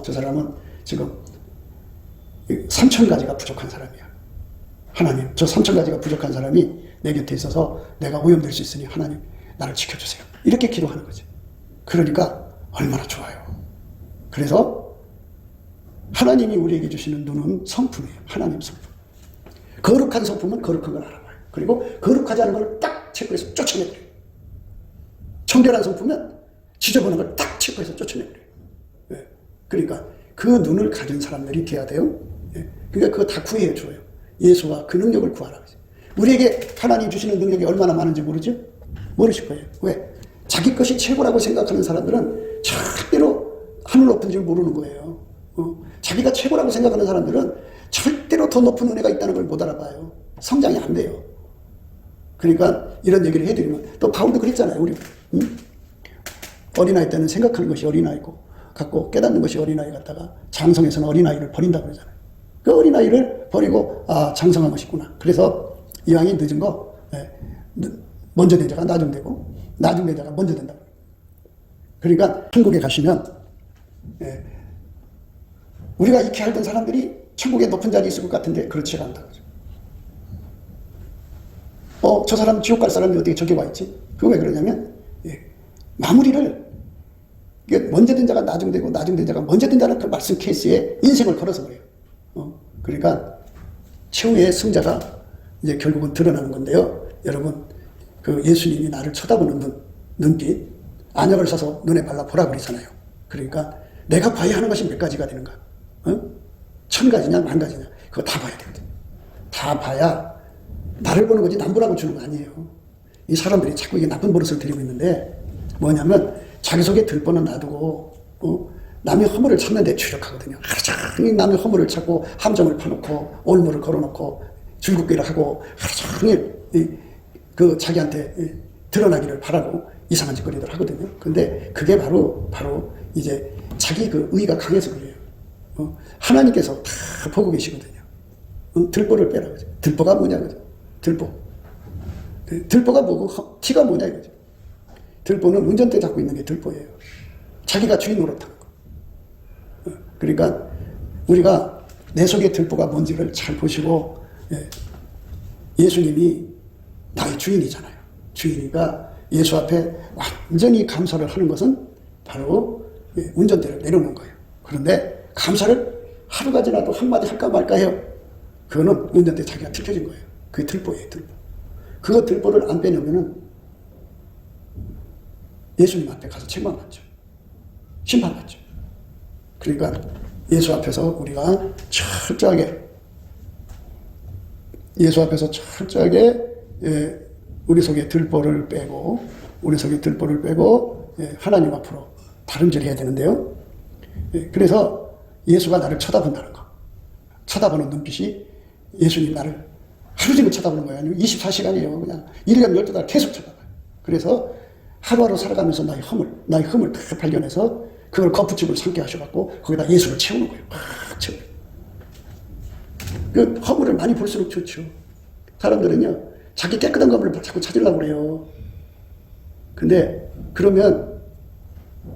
저 사람은 지금 3,000가지가 부족한 사람이야. 하나님, 저 3,000가지가 부족한 사람이 내 곁에 있어서 내가 오염될 수 있으니 하나님 나를 지켜주세요. 이렇게 기도하는 거죠. 그러니까 얼마나 좋아요. 그래서 하나님이 우리에게 주시는 눈은 성품이에요. 하나님 성품. 거룩한 성품은 거룩한 걸 알아봐요. 그리고 거룩하지 않은 걸 딱 체크해서 쫓아내버려요. 청결한 성품은 지저분한 걸 딱 체크해서 쫓아내버려요. 그러니까 그 눈을 가진 사람들이 돼야 돼요. 그러니까 그거 다 구해야 줘요. 예수와 그 능력을 구하라. 우리에게 하나님 주시는 능력이 얼마나 많은지 모르죠? 모르실 거예요. 왜? 자기 것이 최고라고 생각하는 사람들은 절대로 하늘 높은 줄 모르는 거예요. 자기가 최고라고 생각하는 사람들은 절대로 더 높은 은혜가 있다는 걸 못 알아봐요. 성장이 안 돼요. 그러니까 이런 얘기를 해드리면 또 바울도 그랬잖아요. 우리 어린아이 때는 생각하는 것이 어린아이고 갖고 깨닫는 것이 어린아이 같다가 장성에서는 어린아이를 버린다고 그러잖아요. 그 어린아이를 버리고 장성한 것이구나. 그래서 이왕이 늦은 거 먼저 된 자가 나중되고 나중된 자가 먼저 된다. 그러니까 천국에 가시면 우리가 익히 알던 사람들이 천국에 높은 자리에 있을 것 같은데 그렇지가 않다. 저 사람 지옥 갈 사람이 어떻게 저기 와 있지? 그거 왜 그러냐면 마무리를 먼저 된 자가 나중되고 나중된 자가 먼저 된 자는 그 말씀 케이스에 인생을 걸어서 그래요. 그러니까 최후의 승자가 이제 결국은 드러나는 건데요. 여러분, 그 예수님이 나를 쳐다보는 눈빛, 안약을 사서 눈에 발라보라 그러잖아요. 그러니까 내가 봐야 하는 것이 몇 가지가 되는가? 1,000가지냐, 10,000가지냐? 그거 다 봐야 되거든. 다 봐야 나를 보는 거지 남 보라고 주는 거 아니에요. 이 사람들이 자꾸 이게 나쁜 버릇을 들이고 있는데 뭐냐면 자기 속에 들보는 놔두고 남의 허물을 찾는 데 주력하거든요. 하루 종일 남의 허물을 찾고 함정을 파놓고 올무를 걸어놓고 줄긋기를 하고 하루 종일 그 자기한테 드러나기를 바라고 이상한 짓거리들 하거든요. 근데 그게 바로 이제 자기 그 의가 강해서 그래요. 하나님께서 다 보고 계시거든요. 들보를 빼라 그죠. 들보가 뭐냐 그죠. 들보가 뭐고 티가 뭐냐 이거죠. 들보는 운전대 잡고 있는 게 들보예요. 자기가 주인 노릇하는 거. 그러니까 우리가 내 속에 들보가 뭔지를 잘 보시고 예수님이 나의 주인이잖아요. 주인이니까 예수 앞에 완전히 감사를 하는 것은 바로 운전대를 내려놓은 거예요. 그런데 감사를 하루가 지나도 한마디 할까 말까 해요. 그거는 운전대 자기가 틀켜진 거예요. 그게 들보예요. 들보. 그거 들보를 안 빼내면은 예수님 앞에 가서 책망받죠. 심판받죠. 그러니까 예수 앞에서 우리가 철저하게 우리 속에 들보를 빼고 하나님 앞으로 다름질해야 되는데요. 그래서 예수가 나를 쳐다본다는 거. 쳐다보는 눈빛이 예수님 나를 하루 종일 쳐다보는 거예요. 아니면 24시간이에요. 그냥 1년 12달 계속 쳐다봐요. 그래서 하루하루 살아가면서 나의 흠을 다 발견해서 그걸 거푸집을 삼게 하셔갖고 거기다 예수를 채우는 거예요. 막 채워요. 그 허물을 많이 볼수록 좋죠. 사람들은요, 자기 깨끗한 거물을 자꾸 찾으려고 그래요. 근데 그러면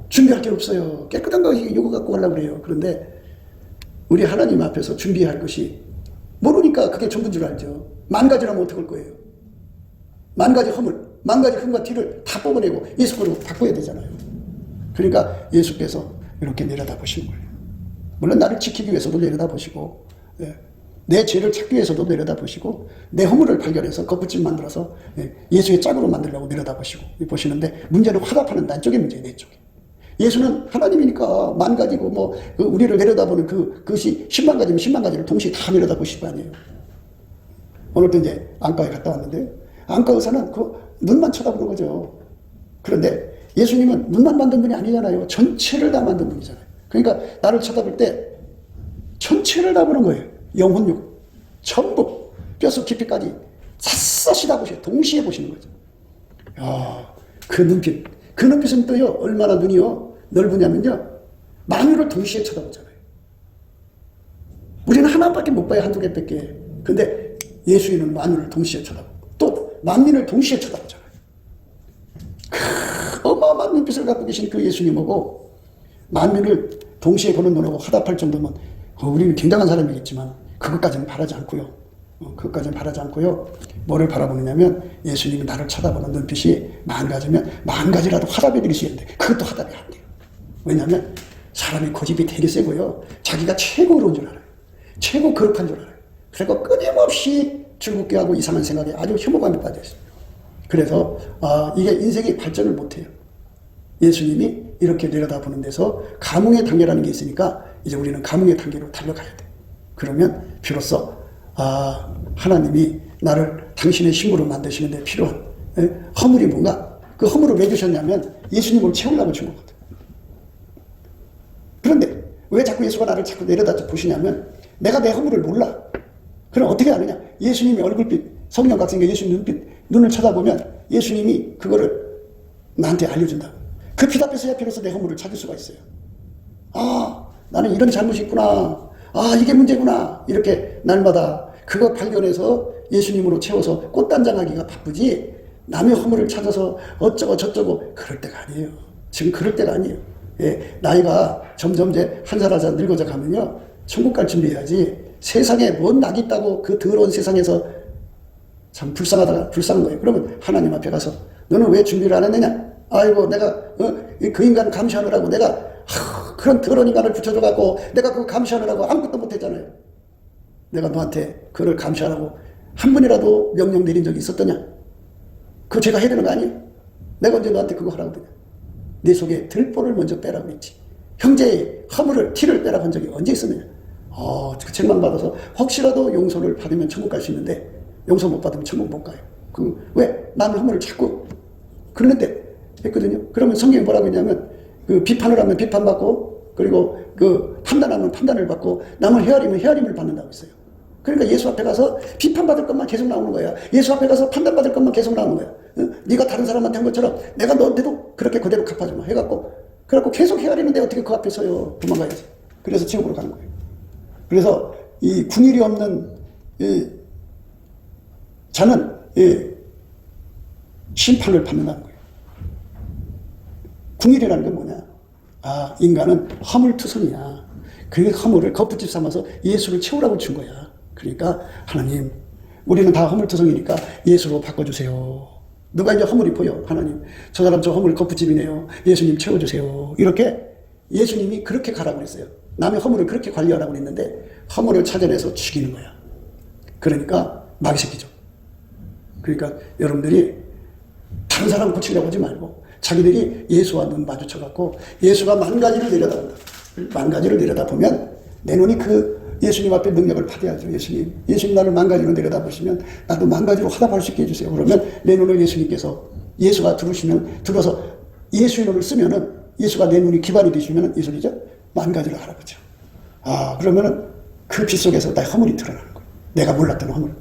준비할 게 없어요. 깨끗한 거 이거 갖고 가려고 그래요. 그런데 우리 하나님 앞에서 준비할 것이 모르니까 그게 전부인 줄 알죠. 10,000가지라면 어떡할 거예요. 10,000가지 허물, 10,000가지 흠과 티를 다 뽑아내고 예수 거로 바꿔야 되잖아요. 그러니까 예수께서 이렇게 내려다보시는 거예요. 물론 나를 지키기 위해서도 내려다보시고 내 죄를 찾기 위해서도 내려다보시고 내 허물을 발견해서 거푸집 만들어서 예수의 짝으로 만들려고 내려다보시고 보시는데 문제는 화답하는 난 쪽의 문제예요. 내 쪽에. 예수는 하나님이니까 만 가지고 우리를 내려다보는 그것이 10만 가지면 10만 가지를 동시에 다 내려다보실 거 아니에요. 오늘도 이제 안과에 갔다 왔는데 안과 의사는 그 눈만 쳐다보는 거죠. 그런데 예수님은 눈만 만든 분이 아니잖아요. 전체를 다 만든 분이잖아요. 그러니까 나를 쳐다볼 때 전체를 다 보는 거예요. 영혼육, 전부, 뼛속 깊이까지 샅샅이 다 보셔요. 동시에 보시는 거죠. 야, 그 눈빛은 또요, 얼마나 눈이요, 넓으냐면요, 만유를 동시에 쳐다보잖아요. 우리는 하나밖에 못 봐요, 한두 개밖에. 근데 예수님은 만유를 동시에 쳐다보고, 또 만민을 동시에 쳐다보잖아요. 어마어마한 눈빛을 갖고 계신 그 예수님하고 만민을 동시에 보는 눈하고 화답할 정도면 우리는 굉장한 사람이겠지만 그것까지는 바라지 않고요. 그것까지는 바라지 않고요. 뭐를 바라보느냐면 예수님이 나를 쳐다보는 눈빛이 만 가지면 만 가지라도 화답해 드릴 수 있는데 그것도 화답이 안 돼요. 왜냐하면 사람이 고집이 되게 세고요. 자기가 최고 그런 줄 알아요. 최고 거룩한 줄 알아요. 그리고 끊임없이 즐겁게 하고 이상한 생각에 아주 혐오감에 빠져 있어요. 그래서 이게 인생이 발전을 못해요. 예수님이 이렇게 내려다보는 데서 감흥의 단계라는 게 있으니까 이제 우리는 감흥의 단계로 달려가야 돼. 그러면 비로소 하나님이 나를 당신의 신부로 만드시는데 필요한 허물이 뭔가, 그 허물을 왜 주셨냐면 예수님을 채우려고 준 거거든. 그런데 왜 자꾸 예수가 나를 자꾸 내려다 보시냐면 내가 내 허물을 몰라. 그럼 어떻게 아느냐? 예수님이 얼굴빛, 성령 각성의 예수님 눈빛, 눈을 쳐다보면 예수님이 그거를 나한테 알려준다. 그 빛 앞에서야 비로소 내 허물을 찾을 수가 있어요. 나는 이런 잘못이 있구나. 이게 문제구나. 이렇게 날마다 그거 발견해서 예수님으로 채워서 꽃단장하기가 바쁘지, 남의 허물을 찾아서 어쩌고 저쩌고 그럴 때가 아니에요. 지금 그럴 때가 아니에요. 나이가 점점 이제 한 살 한 살 늙어져 가면요, 천국 갈 준비해야지. 세상에 뭔 낙이 있다고 그 더러운 세상에서 참 불쌍한 거예요. 그러면 하나님 앞에 가서 너는 왜 준비를 안 했느냐? 아이고 내가 그 인간 감시하느라고 내가 그런 더러운 인간을 붙여줘갖고 내가 그거 감시하느라고 아무것도 못했잖아요. 내가 너한테 그를 감시하라고 한 번이라도 명령 내린 적이 있었더냐? 그거 제가 해야 되는 거 아니에요? 내가 언제 너한테 그거 하라고 그러냐? 내 속에 들보를 먼저 빼라고 했지. 형제의 허물을, 티를 빼라고 한 적이 언제 있었느냐? 그 책만 받아서 혹시라도 용서를 받으면 천국 갈 수 있는데 용서 못 받으면 천국 못 가요. 왜? 남의 허물을 자꾸 그러는데 했거든요. 그러면 성경이 뭐라고 했냐면 그 비판을 하면 비판받고, 그리고 그 판단하면 판단을 받고, 남을 헤아리면 헤아림을 받는다고 했어요. 그러니까 예수 앞에 가서 비판받을 것만 계속 나오는 거야. 예수 앞에 가서 판단받을 것만 계속 나오는 거야. 네가 다른 사람한테 한 것처럼 내가 너한테도 그렇게 그대로 갚아주마 해갖고, 그래갖고 계속 헤아리는데 어떻게 그 앞에 서요? 도망가야지. 그래서 지옥으로 가는 거예요. 그래서 이 궁일이 없는 자는 심판을 받는다는 거예요. 궁일이라는 게 뭐냐? 인간은 허물투성이야. 그 허물을 거푸집 삼아서 예수를 채우라고 준 거야. 그러니까 하나님, 우리는 다 허물투성이니까 예수로 바꿔주세요. 누가 이제 허물이 보여? 하나님, 저 사람 저 허물 거푸집이네요. 예수님 채워주세요. 이렇게 예수님이 그렇게 가라고 그랬어요. 남의 허물을 그렇게 관리하라고 했는데 허물을 찾아내서 죽이는 거야. 그러니까 마귀 새끼죠. 그러니까 여러분들이 다른 사람 고치려고 하지 말고 자기들이 예수와 눈 마주쳐갖고 예수가 만 가지를 내려다본다. 만 가지를 내려다보면 내 눈이 그 예수님 앞에 능력을 받아야죠. 예수님 나를 만 가지로 내려다보시면 나도 만 가지로 화답할 수 있게 해주세요. 그러면 내 눈을 예수님께서, 예수가 들어서 예수의 눈을 쓰면은, 예수가 내 눈이 기반이 되시면은 이 소리죠. 만 가지를 알아보죠. 그러면은 그 빛 속에서 나의 허물이 드러나는 거예요. 내가 몰랐던 허물.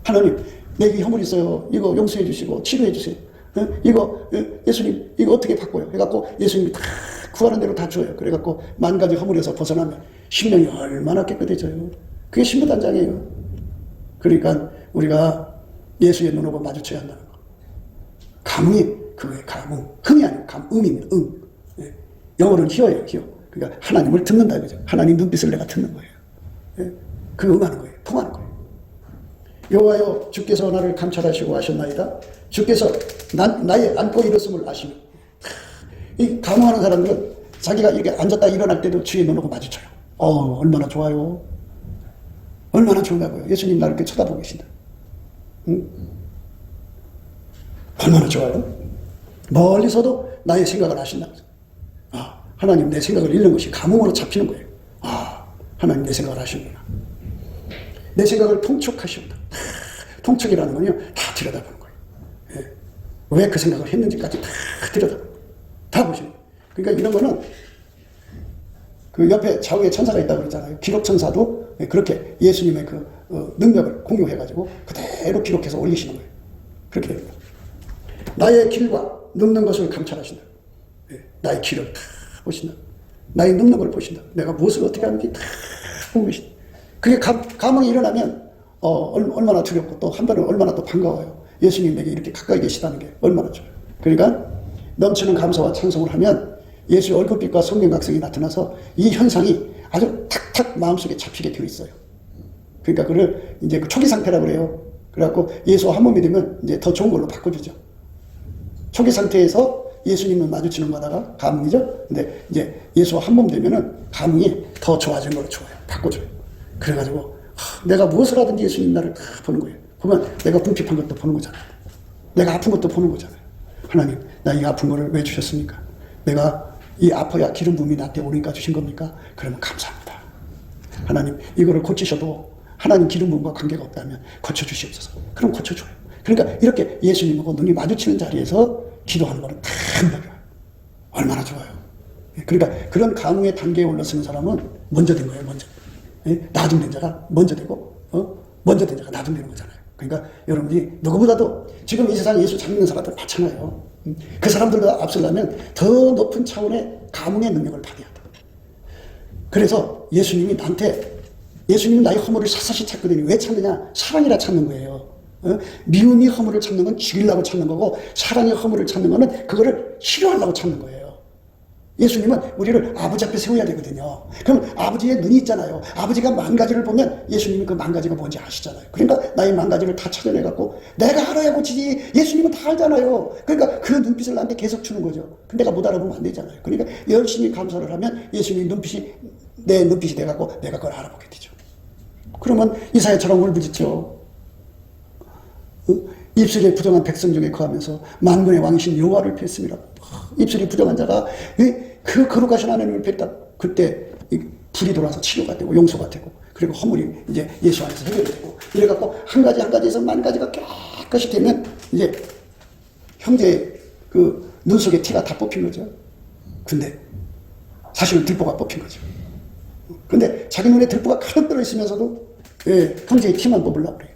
하나님, 내게 허물 있어요. 이거 용서해 주시고 치료해 주세요. 이거 예수님 이거 어떻게 바꿔요? 해갖고 예수님이 다 구하는 대로 다 줘요. 그래갖고 만 가지 허물에서 벗어나면 심령이 얼마나 깨끗해져요. 그게 신부단장이에요. 그러니까 우리가 예수의 눈으로 마주쳐야 한다는 거. 감흥이 그거예요. 감흥. 흥이 아니고 감음입니다. 영어로는 히어예요. 히어. 그러니까 하나님을 듣는다 그죠. 하나님 눈빛을 내가 듣는 거예요. 그 응하는 거예요. 통하는 거예요. 여호와여, 주께서 나를 감찰하시고 하셨나이다. 주께서 나의 앉고 일었음을 아시며. 이 감흥하는 사람들은 자기가 이렇게 앉았다 일어날 때도 주의 눈하고 마주쳐요. 얼마나 좋아요. 얼마나 좋은가고요. 예수님 나를 이렇게 쳐다보고 계신다. 응? 얼마나 좋아요? 멀리서도 나의 생각을 하신다. 아, 하나님 내 생각을 읽는 것이 감흥으로 잡히는 거예요. 아, 하나님 내 생각을 하시는구나. 내 생각을 통촉하시는다. 통촉이라는 건요, 다 들여다보는 거예요. 예. 왜 그 생각을 했는지까지 다 들여다보는 거예요. 다 보시는 거예요. 그러니까 이런 거는 그 옆에 좌우에 천사가 있다고 그러잖아요. 기록천사도 그렇게 예수님의 그 능력을 공유해가지고 그대로 기록해서 올리시는 거예요. 그렇게 됩니다. 나의 길과 늙는 것을 감찰하신다. 나의 길을 다 보신다. 나의 늙는 걸 보신다. 내가 무엇을 어떻게 하는지 다 보고 계신다. 그게 감흥이 일어나면 얼마나 두렵고 또 한편은 얼마나 또 반가워요. 예수님 내게 이렇게 가까이 계시다는 게 얼마나 좋아요. 그러니까 넘치는 감사와 찬송을 하면 예수의 얼굴빛과 성경각성이 나타나서 이 현상이 아주 탁탁 마음속에 잡히게 되어 있어요. 그러니까 그걸 이제 그 초기 상태라고 그래요. 그래갖고 예수와 한 몸이 되면 이제 더 좋은 걸로 바꿔주죠. 초기 상태에서 예수님을 마주치는 거다가 감흥이죠. 근데 이제 예수와 한 몸 되면은 감흥이 더 좋아지는 걸로 좋아요. 바꿔줘요. 그래가지고 내가 무엇을 하든지 예수님 나를 다 보는 거예요. 그러면 내가 궁핍한 것도 보는 거잖아요. 내가 아픈 것도 보는 거잖아요. 하나님, 나 이 아픈 거를 왜 주셨습니까? 내가 이 아파야 기름 부음이 나한테 오니까 주신 겁니까? 그러면 감사합니다. 하나님, 이거를 고치셔도 하나님 기름 부음과 관계가 없다면 고쳐주시옵소서. 그럼 고쳐줘요. 그러니까 이렇게 예수님하고 눈이 마주치는 자리에서 기도하는 거는 다 먹여요. 얼마나 좋아요. 그러니까 그런 감흥의 단계에 올라서는 사람은 먼저 된 거예요. 먼저. 나중 된 자가 먼저 되고 먼저 된 자가 나중 되는 거잖아요. 그러니까 여러분이 누구보다도 지금 이 세상에 예수 잘 믿는 사람들 많잖아요. 그 사람들보다 앞서려면 더 높은 차원의 감흥의 능력을 받아야 돼. 그래서 예수님이 나한테, 예수님이 나의 허물을 샅샅이 찾거든요. 왜 찾느냐? 사랑이라 찾는 거예요. 미움이 허물을 찾는 건 죽이려고 찾는 거고, 사랑이 허물을 찾는 거는 그거를 싫어하려고 찾는 거예요. 예수님은 우리를 아버지 앞에 세워야 되거든요. 그럼 아버지의 눈이 있잖아요. 아버지가 만가지를 보면 예수님이 그 만가지가 뭔지 아시잖아요. 그러니까 나의 만가지를 다 찾아내갖고 내가 알아야 고치지, 예수님은 다 알잖아요. 그러니까 그 눈빛을 나한테 계속 주는 거죠. 근데 내가 못 알아보면 안 되잖아요. 그러니까 열심히 감사를 하면 예수님 눈빛이 내 눈빛이 돼갖고 내가 그걸 알아보게 되죠. 그러면 이사야처럼 울부짖죠. 입술이 부정한 백성 중에 거하면서 만군의 왕이신 여호와를 뵀습니다. 입술이 부정한 자가 그 거룩하신 하나님을 뵀다. 그때 불이 돌아서 치료가 되고 용서가 되고, 그리고 허물이 이제 예수 안에서 해결이 되고, 이래갖고 한 가지 한 가지에서 만 가지가 깨끗이 되면 이제 형제의 그 눈 속에 티가 다 뽑힌 거죠. 근데 사실은 들보가 뽑힌 거죠. 근데 자기 눈에 들보가 가득 들어있으면서도 형제의 티만 뽑으려고 그래요.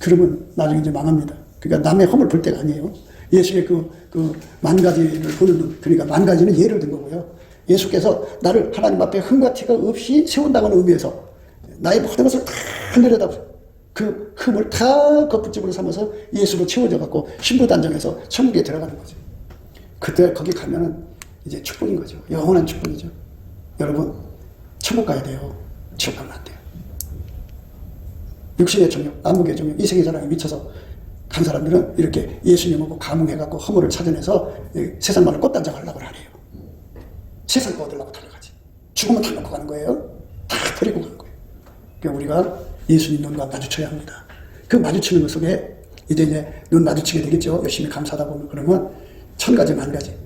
그러면 나중에 이제 망합니다. 그러니까 남의 허물 볼 때가 아니에요. 예수의 그 만 가지를 보는 눈, 그러니까 만 가지는 예를 든 거고요. 예수께서 나를 하나님 앞에 흠과 티가 없이 세운다는 의미에서 나의 모든 것을 다 내려다보고 그 흠을 다 겉붙집으로 삼아서 예수로 채워져 갖고 신부단정해서 천국에 들어가는 거죠. 그때 거기 가면은 이제 축복인 거죠. 영원한 축복이죠. 여러분, 천국 가야 돼요. 지옥 가면 안 돼요. 육신의 정욕, 안목의 정욕, 이생의 자랑에 미쳐서 간 사람들은 이렇게 예수님하고 감흥해갖고 허물을 찾아내서 세상 말을 꽃단장하려고 하네요. 세상 거 얻으려고 달려가지. 죽으면 다 놓고 가는 거예요. 다 버리고 가는 거예요. 그러니까 우리가 예수님 눈과 마주쳐야 합니다. 그 마주치는 것 속에 이제 눈 마주치게 되겠죠. 열심히 감사하다 보면. 그러면 천 가지 만 가지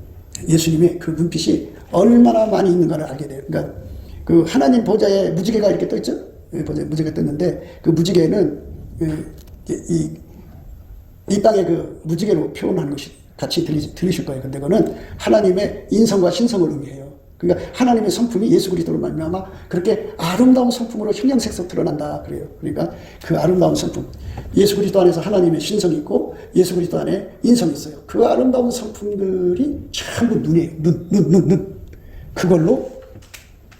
예수님의 그 눈빛이 얼마나 많이 있는가를 알게 돼요. 그러니까 그 하나님 보좌에 무지개가 이렇게 떠 있죠. 무지개가 떴는데 그 무지개는 이 땅의 그 무지개로 표현하는 것이 같이 들리실 거예요. 근데 그거는 하나님의 인성과 신성을 의미해요. 그러니까 하나님의 성품이 예수 그리스도로 말미암아 그렇게 아름다운 성품으로 형형색색 드러난다 그래요. 그러니까 그 아름다운 성품, 예수 그리스도 안에서 하나님의 신성이 있고 예수 그리스도 안에 인성이 있어요. 그 아름다운 성품들이 전부 눈이에요. 눈. 그걸로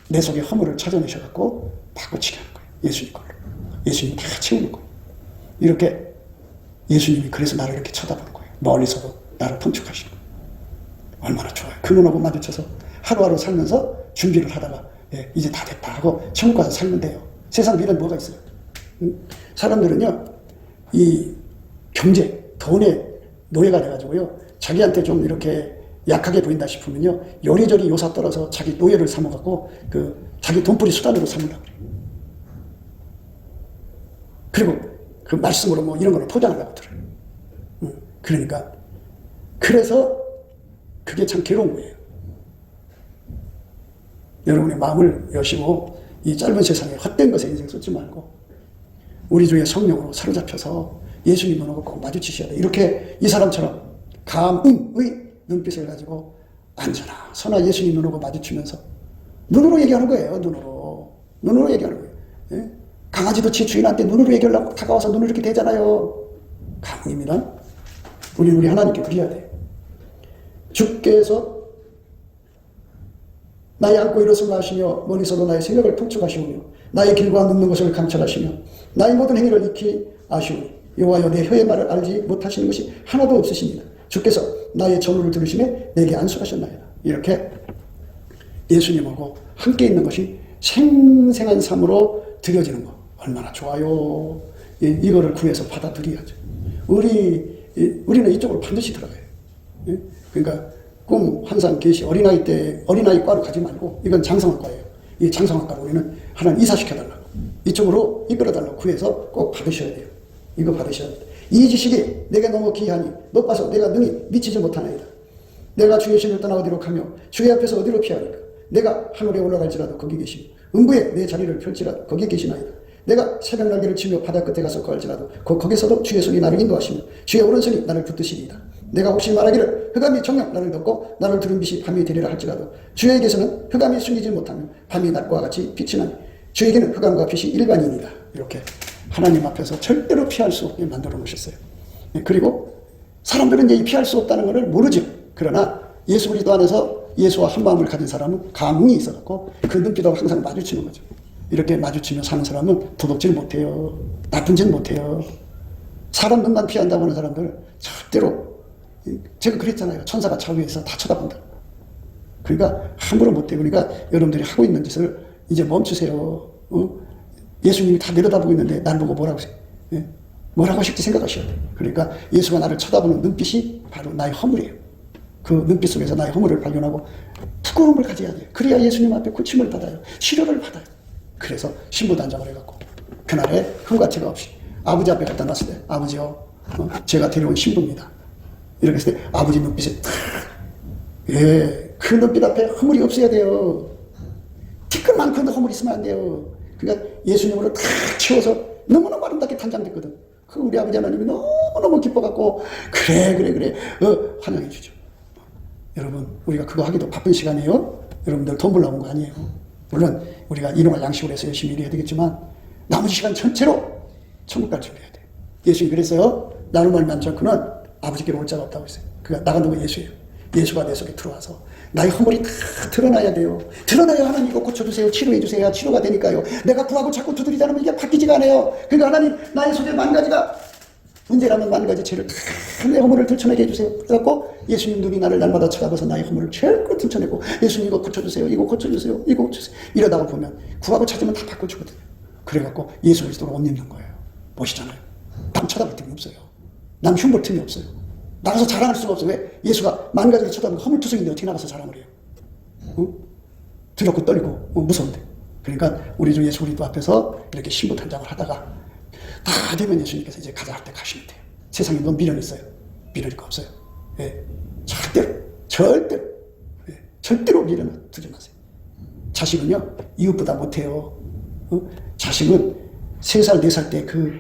내 속에 허물을 찾아내셔갖고 바꿔치게 하는 거예요. 예수님 걸로. 예수님이 다 채우는 거예요. 이렇게 예수님이 그래서 나를 이렇게 쳐다보는 거예요. 멀리서도 나를 통촉하시는 거예요. 얼마나 좋아요. 그 눈하고 마주쳐서 하루하루 살면서 준비를 하다가 이제 다 됐다 하고 천국 가서 살면 돼요. 세상 미래는 뭐가 있어요? 사람들은요, 이 경제, 돈의 노예가 돼가지고요, 자기한테 좀 이렇게 약하게 보인다 싶으면요, 요리조리 요사 떨어서 자기 노예를 삼아갖고 자기 돈벌이 수단으로 삼으려고 그래요. 그리고 그 말씀으로 뭐 이런 거를 포장하려고 들어요. 그러니까 그래서 그게 참 괴로운 거예요. 여러분의 마음을 여시고 이 짧은 세상에 헛된 것에 인생 쏟지 말고 우리 주의 성령으로 사로잡혀서 예수님 눈하고 꼭 마주치셔야 돼. 이렇게 이 사람처럼 감흥의 눈빛을 가지고 안전하 선하 예수님 눈하고 마주치면서 눈으로 얘기하는 거예요. 눈으로 얘기하는 거예요. 예? 강아지도 지 주인한테 눈으로 얘기하려고 다가와서 눈을 이렇게 대잖아요. 감흥입니다. 우리 하나님께 그래야 돼요. 주께서 나의 안고 일어섬을 하시며 멀리서도 나의 생각을 통촉하시오며 나의 길과 눕는 것을 감찰하시며 나의 모든 행위를 익히 아시오니 여호와여 내 혀의 말을 알지 못하시는 것이 하나도 없으십니다. 주께서 나의 전우를 들으시며 내게 안수하셨나이다. 이렇게 예수님하고 함께 있는 것이 생생한 삶으로 드려지는 거 얼마나 좋아요. 이거를 구해서 받아들여야죠. 우리는 이쪽으로 반드시 들어가요. 그러니까 꿈, 환상, 계시, 어린아이 과로 가지 말고 이건 장성학과예요. 이 장성학과로 우리는 하나님 이사시켜달라고 이쪽으로 이끌어달라고 구해서 꼭 받으셔야 돼요. 이거 받으셔야 돼요. 이 지식이 내게 너무 귀하니 높아서 내가 능히 미치지 못하나이다. 내가 주의 신을 떠나 어디로 가며 주의 앞에서 어디로 피하니까 내가 하늘에 올라갈지라도 거기 계시며 음부에 내 자리를 펼지라도 거기 계시나이다. 내가 새벽 날개를 치며 바다 끝에 가서 거할지라도 거기서도 주의 손이 나를 인도하시며 주의 오른손이 나를 붙드시리이다. 내가 혹시 말하기를 흑암이 정녕 나를 덮고 나를 두른 빛이 밤이 되리라 할지라도 주에게서는 흑암이 숨기지 못하며 밤이 낮과 같이 빛이 나니 주에게는 흑암과 빛이 일반인이다. 이렇게 하나님 앞에서 절대로 피할 수 없게 만들어 놓으셨어요. 그리고 사람들은 이제 피할 수 없다는 것을 모르죠. 그러나 예수 그리스도 안에서 예수와 한 마음을 가진 사람은 감흥이 있어갖고 그 눈빛하고 항상 마주치는 거죠. 이렇게 마주치며 사는 사람은 도둑질 못해요. 나쁜 짓 못해요. 사람 눈만 피한다고 하는 사람들 절대로 제가 그랬잖아요. 천사가 좌우에서 다 쳐다본다. 그러니까 함부로 못해요. 그러니까 여러분들이 하고 있는 짓을 이제 멈추세요. 예수님이 다 내려다보고 있는데 날 보고 뭐라고 하세요? 예? 뭐라고 하실지 생각하셔야 돼요. 그러니까 예수가 나를 쳐다보는 눈빛이 바로 나의 허물이에요. 그 눈빛 속에서 나의 허물을 발견하고 부끄러움을 가져야 돼요. 그래야 예수님 앞에 고침을 받아요. 치료를 받아요. 그래서 신부단장을 해갖고 그날에 흠과티가 없이 아버지 앞에 갖다 놨을 때 아버지요 제가 데려온 신부입니다. 이렇게 했을 때 아버지 눈빛에 그 눈빛 앞에 허물이 없어야 돼요. 티끌만큼 허물이 있으면 안 돼요. 그러니까 예수님으로 탁 채워서 너무너무 아름답게 탄장됐거든. 그 우리 아버지 하나님이 너무너무 기뻐갖고 그래 환영해 주죠. 여러분 우리가 그거 하기도 바쁜 시간이에요. 여러분들 돈 벌러 온 거 아니에요. 물론 우리가 일용할 양식으로 해서 열심히 일해야 되겠지만 나머지 시간 전체로 천국 갈 준비해야 돼요. 예수님이 그랬어요. 나로 말미암아 그는 아버지께로 올 자가 없다고 했어요. 그가 나가 누구 예수예요. 예수가 내 속에 들어와서 나의 허물이 다 드러나야 돼요. 드러나야 하나님 이거 고쳐주세요. 치료해주세요. 치료가 되니까요. 내가 구하고 자꾸 두드리지 않으면 이게 바뀌지가 않아요. 그러니까 하나님 나의 속에 만 가지가 문제라면 만 가지 죄를 다 내 허물을 들춰내게 해주세요. 그래갖고 예수님 눈이 나를 날마다 쳐다봐서 나의 허물을 최고 들춰내고 예수님 이거 고쳐주세요. 이거 고쳐주세요. 이거 고쳐주세요. 이러다가 보면 구하고 찾으면 다 바꿔주거든요. 그래갖고 예수 그리스도로 옷 입는 거예요. 보시잖아요. 남 쳐다볼 틈이 없어요. 남 흉볼 틈이 없어요. 나가서 자랑할 수가 없어요. 왜? 예수가 만 가지를 쳐다보면 허물투성인데 어떻게 나가서 자랑을 해요? 두렵고 떨리고 무서운데. 그러니까 우리 주 예수 그리스도 앞에서 이렇게 신부탄장을 하다가 다 되면 예수님께서 이제 가자 할 때 가시면 돼요. 세상에 뭐 미련이 있어요? 미련이가 없어요. 예. 절대로 미련을 두지 마세요. 자식은요 이웃보다 못해요. 자식은 3살 4살 때 그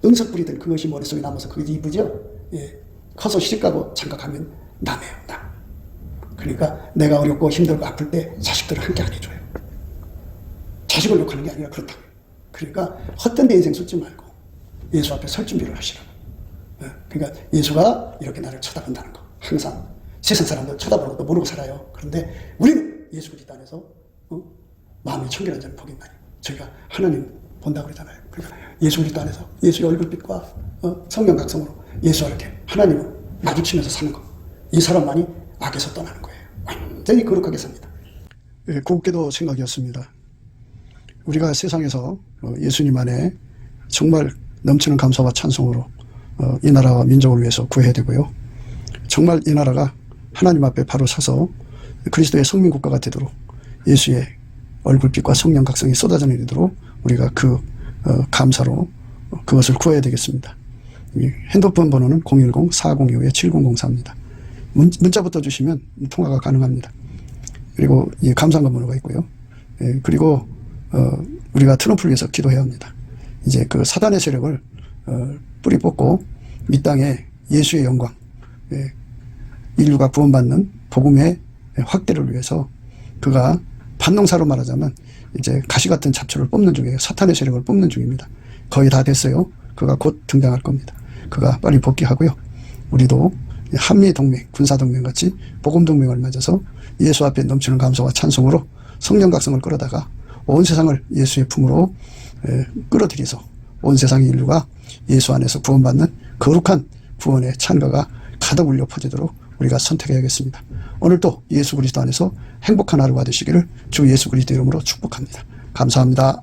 응석 뿌리던 그것이 머릿속에 남아서 그게 이쁘죠? 예. 커서 시집가고 장가가면 남이에요. 남. 그러니까 내가 어렵고 힘들고 아플 때 자식들을 함께 안 해줘요. 자식을 욕하는 게 아니라 그렇다고요. 그러니까 헛된 데 인생 쏟지 말고 예수 앞에 설 준비를 하시라고. 그러니까 예수가 이렇게 나를 쳐다본다는 거. 항상 세상 사람들 쳐다보는 것도 모르고 살아요. 그런데 우리는 예수 그리스도 안에서 마음이 청결한 자를 보겠나니 저희가 하나님 본다고 그러잖아요. 그러니까 예수 그리스도 안에서 예수의 얼굴빛과 성령 각성으로 예수와 이렇게 하나님을 마주치면서 사는 거. 이 사람만이 악에서 떠나는 거예요. 완전히 거룩하게 삽니다. 곱게도 생각이었습니다. 우리가 세상에서 예수님 안에 정말 넘치는 감사와 찬송으로 이 나라와 민족을 위해서 구해야 되고요. 정말 이 나라가 하나님 앞에 바로 서서 그리스도의 성민국가가 되도록 예수의 얼굴빛과 성령 각성이 쏟아져 내리도록 우리가 그 감사로 그것을 구해야 되겠습니다. 핸드폰 번호는 010-4025-7004입니다. 문자부터 주시면 통화가 가능합니다. 그리고 감사한금 번호가 있고요. 그리고 우리가 트럼프를 위해서 기도해야 합니다. 이제 그 사단의 세력을 뿌리 뽑고 이 땅에 예수의 영광, 인류가 구원받는 복음의 확대를 위해서 그가 반농사로 말하자면 이제 가시 같은 잡초를 뽑는 중이에요. 사탄의 세력을 뽑는 중입니다. 거의 다 됐어요. 그가 곧 등장할 겁니다. 그가 빨리 복귀하고요. 우리도 한미동맹, 군사동맹 같이 복음동맹을 맺어서 예수 앞에 넘치는 감사와 찬송으로 성령 각성을 끌어다가 온 세상을 예수의 품으로 끌어들여서 온 세상의 인류가 예수 안에서 구원받는 거룩한 구원의 찬가가 가득 울려 퍼지도록 우리가 선택해야겠습니다. 오늘도 예수 그리스도 안에서 행복한 하루가 되시기를 주 예수 그리스도 이름으로 축복합니다. 감사합니다.